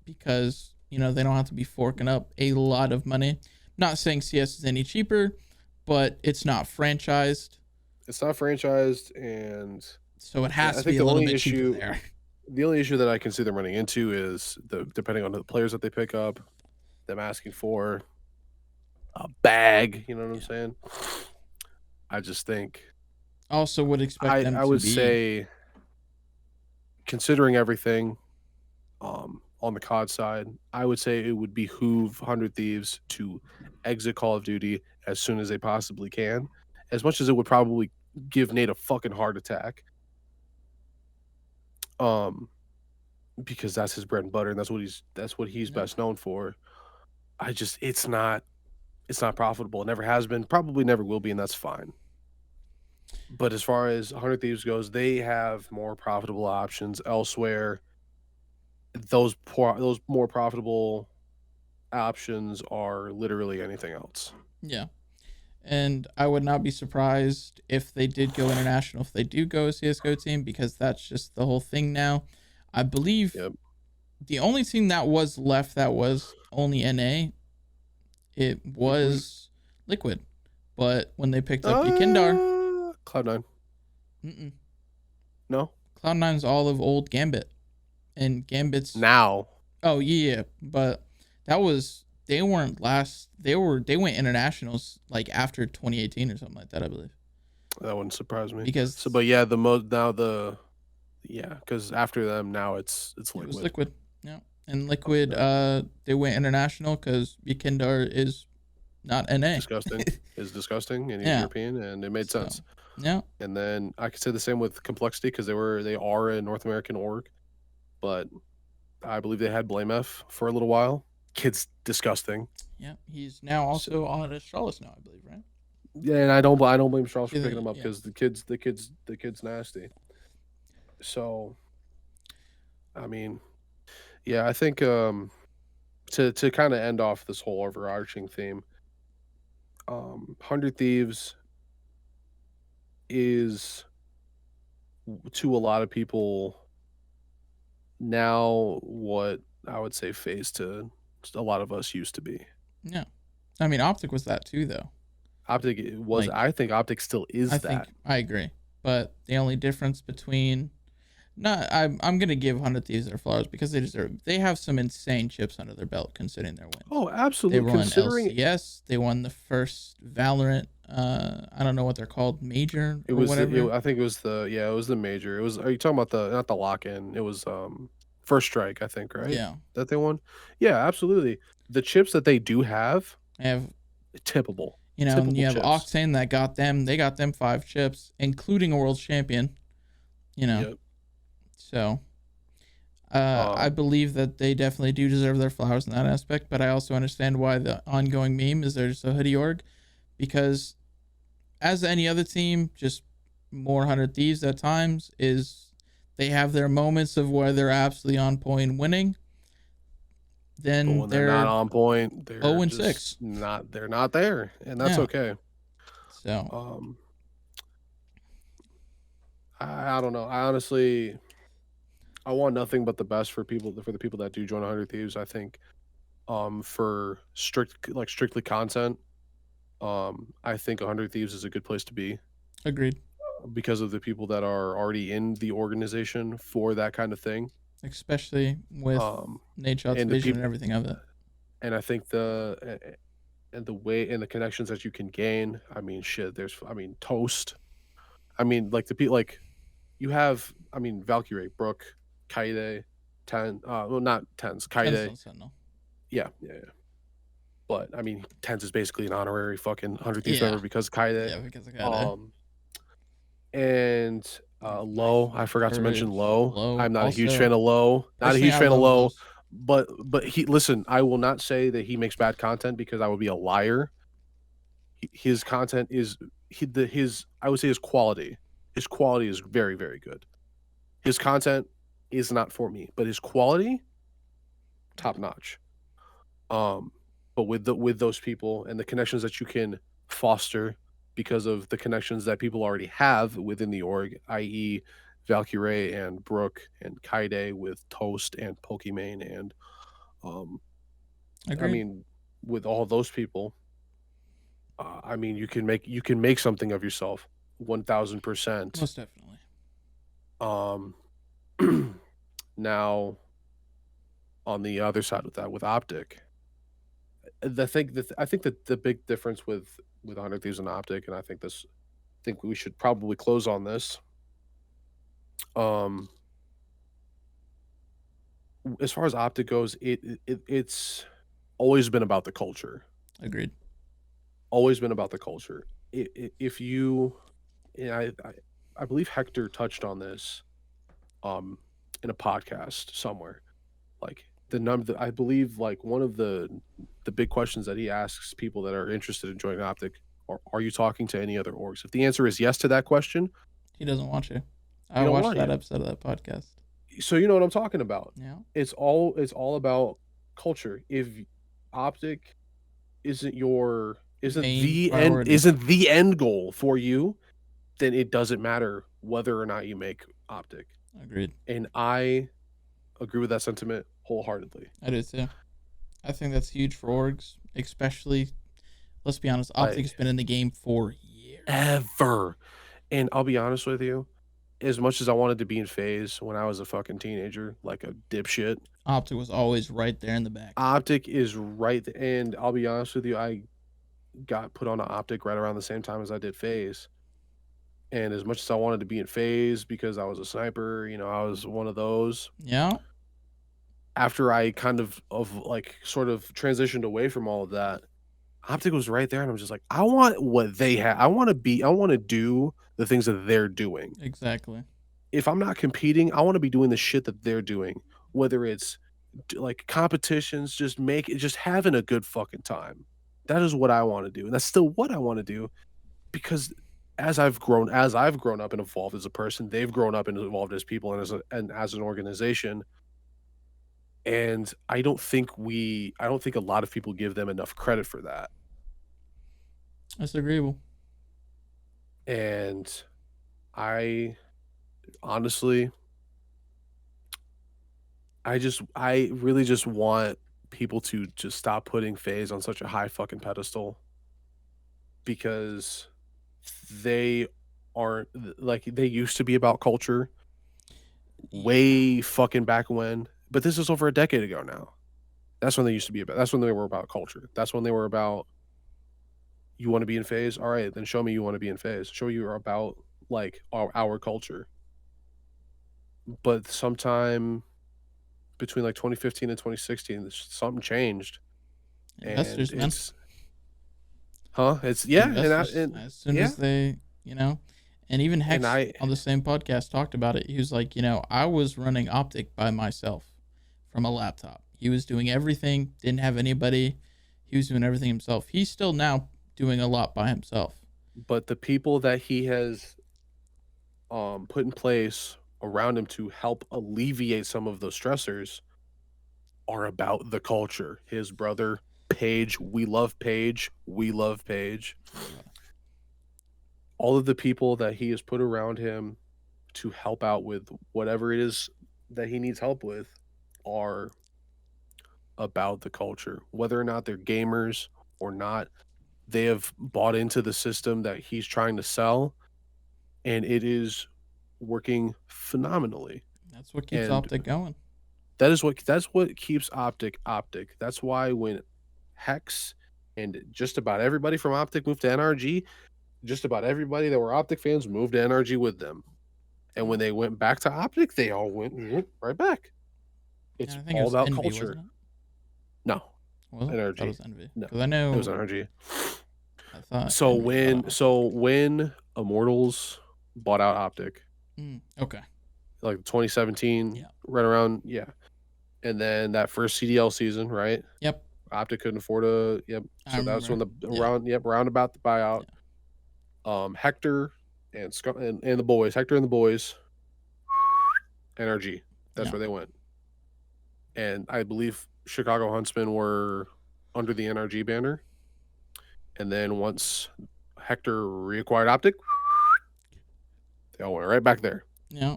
because you know they don't have to be forking up a lot of money. Not saying CS is any cheaper, but it's not franchised. It's not franchised, and so it has to be a little bit cheaper there. The only issue that I can see them running into is depending on the players that they pick up, them asking for a bag. You know what I'm saying? I just think. Also, would expect them I to would be. say, considering everything, on the COD side, I would say it would behoove 100 Thieves to exit Call of Duty as soon as they possibly can. As much as it would probably give Nate a fucking heart attack. Because that's his bread and butter, and that's what he's best known for. It's not profitable. It never has been, probably never will be, and that's fine. But as far as 100 Thieves goes, they have more profitable options elsewhere. Those more profitable options are literally anything else. Yeah. And I would not be surprised if they did go international, if they do go a CSGO team, because that's just the whole thing now. I believe the only team that was left that was only NA, it was Liquid. But when they picked up Yekindar... Cloud9. No? Cloud9's all of old Gambit. And Gambit's... Now. Oh, yeah. But that was... They weren't last. They went internationals like after 2018 or something like that, I believe. That wouldn't surprise me. Because because after them now it's Liquid. It was Liquid, yeah. And Liquid, they went international because Yekindar is not NA. Disgusting. Is disgusting and he's European, and it made sense. Yeah. And then I could say the same with Complexity because they are a North American org, but I believe they had Blame F for a little while. Kid's disgusting. Yeah, he's now also on Astralis now, I believe, right? Yeah, and I don't blame Astralis for picking him up because the kid's nasty. So, I mean, yeah, I think to kind of end off this whole overarching theme, 100 Thieves is, to a lot of people now, what I would say phase to a lot of us used to be. Yeah. I mean, OpTic was that too, though. OpTic was, I think OpTic still is that. I agree. But the only difference between... I'm going to give 100 Thieves their flowers because they have some insane chips under their belt considering their wins. Oh, absolutely. They won LCS. They won the first Valorant. I don't know what they're called. Major or whatever. I think it was the major. It was, are you talking about not the lock-in? It was First Strike, I think, right? Yeah. That they won? Yeah, absolutely. The chips that they do have tippable. You know, and you have Octane that got them. They got them 5 chips, including a world champion. You know. Yep. So, I believe that they definitely do deserve their flowers in that aspect, but I also understand why the ongoing meme is they're just a hoodie org, because as any other team, just more 100 Thieves at times is they have their moments of where they're absolutely on point winning. Then when they're not on point, they're 0-6. They're not there, and that's okay. So, I don't know. I honestly, I want nothing but the best for the people that do join 100 Thieves. I think, for strictly content, I think 100 Thieves is a good place to be. Agreed. Because of the people that are already in the organization for that kind of thing, especially with Nadeshot's vision and everything of it. And I think the way and the connections that you can gain. I mean, shit. Toast. I mean, like the people like you have. I mean, Valkyrie, Brooke, Kaide, Ten. Well, not Tens. Kaide. Yeah. But I mean, Tens is basically an honorary fucking 100 Thieves member because Kaide. Yeah, because of Kaide. And Low, I forgot to mention Low. I'm not a huge fan of Low. Not a huge fan of Low. But listen, I will not say that he makes bad content because I would be a liar. His content is I would say his quality. His quality is very, very good. His content is not for me, but his quality, top notch. But with those people and the connections that you can foster because of the connections that people already have within the org, i.e. Valkyrie and Brooke and Kaide with Toast and Pokimane and I mean, with all those people, I mean, you can make something of yourself, 1000%. Most definitely. Now, on the other side of that, with OpTic, I think that the big difference with 100 Thieves and OpTic, and I think we should probably close on this. As far as OpTic goes, it's always been about the culture. Agreed. Always been about the culture. If you, yeah, I believe Hector touched on this, in a podcast somewhere. Like I believe like one of the big questions that he asks people that are interested in joining OpTic are you talking to any other orgs? If the answer is yes to that question, he doesn't want you. I watched that episode of that podcast. So you know what I'm talking about. Yeah. It's all about culture. If OpTic isn't the end goal for you, then it doesn't matter whether or not you make OpTic. Agreed. And I agree with that sentiment wholeheartedly. I do too. I think that's huge for orgs, especially. Let's be honest, OpTic's been in the game for years. Ever. And I'll be honest with you, as much as I wanted to be in FaZe when I was a fucking teenager, like a dipshit, OpTic was always right there in the back. OpTic is right, and I'll be honest with you, I got put on an OpTic right around the same time as I did FaZe. And as much as I wanted to be in FaZe because I was a sniper, you know, I was one of those. Yeah. After I kind of sort of transitioned away from all of that, OpTic was right there, and I'm just like, I want what they have. I want to do the things that they're doing. Exactly. If I'm not competing, I want to be doing the shit that they're doing, whether it's like competitions, just having a good fucking time. That is what I want to do, and that's still what I want to do, because as I've grown up and evolved as a person, they've grown up and evolved as people and as an organization. And I don't think a lot of people give them enough credit for that. That's agreeable. And I honestly, I really just want people to just stop putting FaZe on such a high fucking pedestal, because they aren't, like, they used to be about culture way fucking back when, but this is over a decade ago now. That's when they used to be about. That's when they were about culture. That's when they were about, you want to be in FaZe? All right, then show me you want to be in FaZe. Show you are about like our culture. But sometime between like 2015 and 2016, something changed. Investors, man. It's and as soon as they, you know, and even Hex on the same podcast talked about it. He was like, you know, I was running OpTic by myself from a laptop. He was doing everything, didn't have anybody. He was doing everything himself. He's still now doing a lot by himself. But the people that he has put in place around him to help alleviate some of those stressors are about the culture. His brother, Paige, we love Paige. All of the people that he has put around him to help out with whatever it is that he needs help with are about the culture. Whether or not they're gamers or not, they have bought into the system that he's trying to sell, and it is working phenomenally. That's what keeps OpTic going. That's what keeps OpTic. That's why when Hex and just about everybody from OpTic moved to NRG, just about everybody that were OpTic fans moved to NRG with them. And when they went back to OpTic, they all went right back. It's all about Envy, culture. No. Was it? NRG. That was Envy. No. I know it was NRG. I thought when Immortals bought out OpTic. Okay. Like 2017, right around, and then that first CDL season, right? Yep. OpTic couldn't afford a. So that's when round about the buyout. Yeah. Hector and the boys, NRG. That's where they went. And I believe Chicago Huntsmen were under the NRG banner. And then once Hector reacquired OpTic, they all went right back there. Yeah.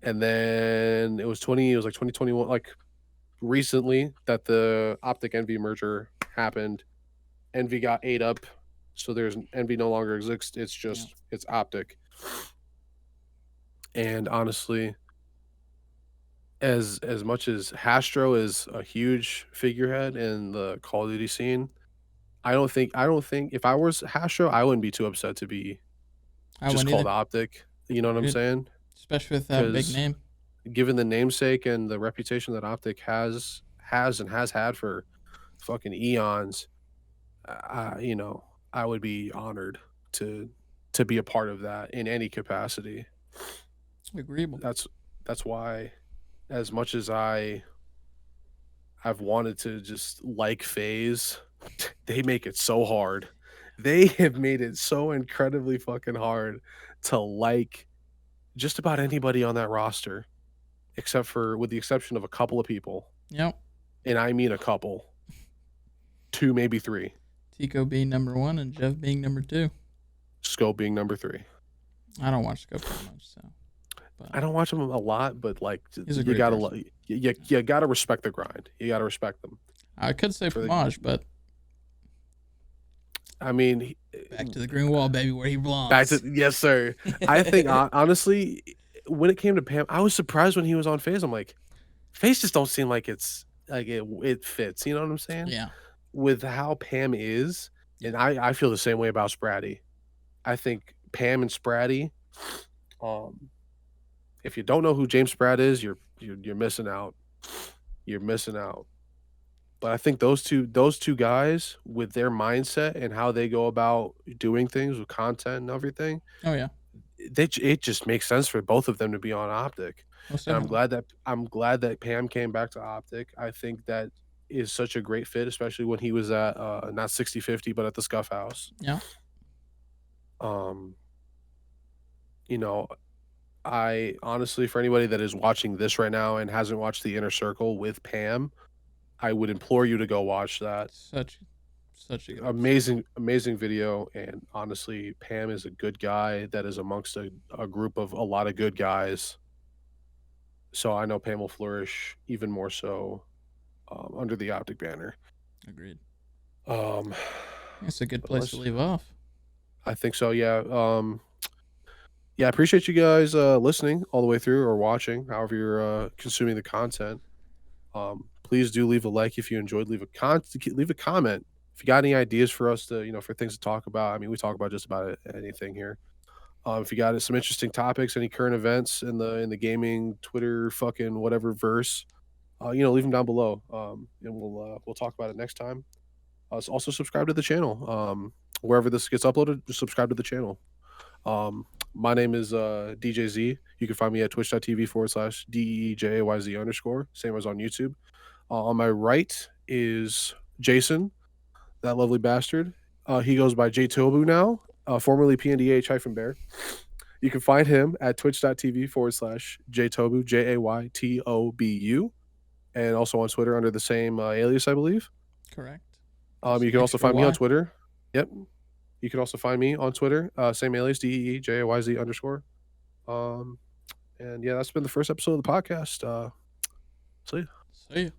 And then it was 2021, like recently, that the OpTic Envy merger happened. Envy got ate up, so there's Envy no longer exists. It's just it's OpTic. And honestly, as much as Hastro is a huge figurehead in the Call of Duty scene, I don't think if I was Hastro, I wouldn't be too upset to be just called OpTic. You know what I'm saying? Especially with that big name. Given the namesake and the reputation that OpTic has and has had for fucking eons, you know, I would be honored to be a part of that in any capacity. Agreeable. That's why, as much as I've wanted to just like FaZe, they make it so hard. They have made it so incredibly fucking hard to like just about anybody on that roster, except for with the exception of a couple of people. Yep. And I mean a couple. 2, maybe 3. Tico being number 1 and Jeff being number 2. Scope being number 3. I don't watch Scope that much, so. But I don't watch him a lot, but like you gotta you gotta respect the grind. You gotta respect them. I could say Pamaj, but I mean, back to the green wall, baby, where he belongs. Yes, sir. I think honestly, when it came to Pam, I was surprised when he was on FaZe. I'm like, FaZe just don't seem like it's like it fits. You know what I'm saying? Yeah. With how Pam is, and I feel the same way about Spratty. I think Pam and Spratty, if you don't know who James Spratt is, you're missing out. You're missing out. But I think those two guys with their mindset and how they go about doing things with content and everything. Oh yeah. It just makes sense for both of them to be on OpTic. And I'm glad that Pam came back to OpTic. I think that is such a great fit, especially when he was at not 60/50, but at the Scuff House. Yeah. You know, I honestly, for anybody that is watching this right now and hasn't watched The Inner Circle with Pam, I would implore you to go watch that. Such a good amazing video. And honestly, Pam is a good guy that is amongst a group of a lot of good guys. So I know Pam will flourish even more so under the OpTic banner. Agreed. It's a good place to leave off. I think so. Yeah. Yeah, I appreciate you guys listening all the way through or watching, however you're consuming the content. Please do leave a like if you enjoyed. Leave a comment if you got any ideas for us to for things to talk about. I mean, we talk about just about anything here. If you got some interesting topics, any current events in the gaming Twitter fucking whatever verse, leave them down below. And we'll talk about it next time. Also subscribe to the channel. Wherever this gets uploaded, just subscribe to the channel. My name is DJ Z. You can find me at twitch.tv/DEJAYZ_. Same as on YouTube. On my right is Jason, that lovely bastard. He goes by JTobu now, formerly PNDH-Bear. You can find him at twitch.tv/JTobu, JAYTOBU, and also on Twitter under the same alias, I believe. Correct. You can also find me on Twitter. Yep. You can also find me on Twitter, same alias, DEEJAYZ_. And yeah, that's been the first episode of the podcast. See ya.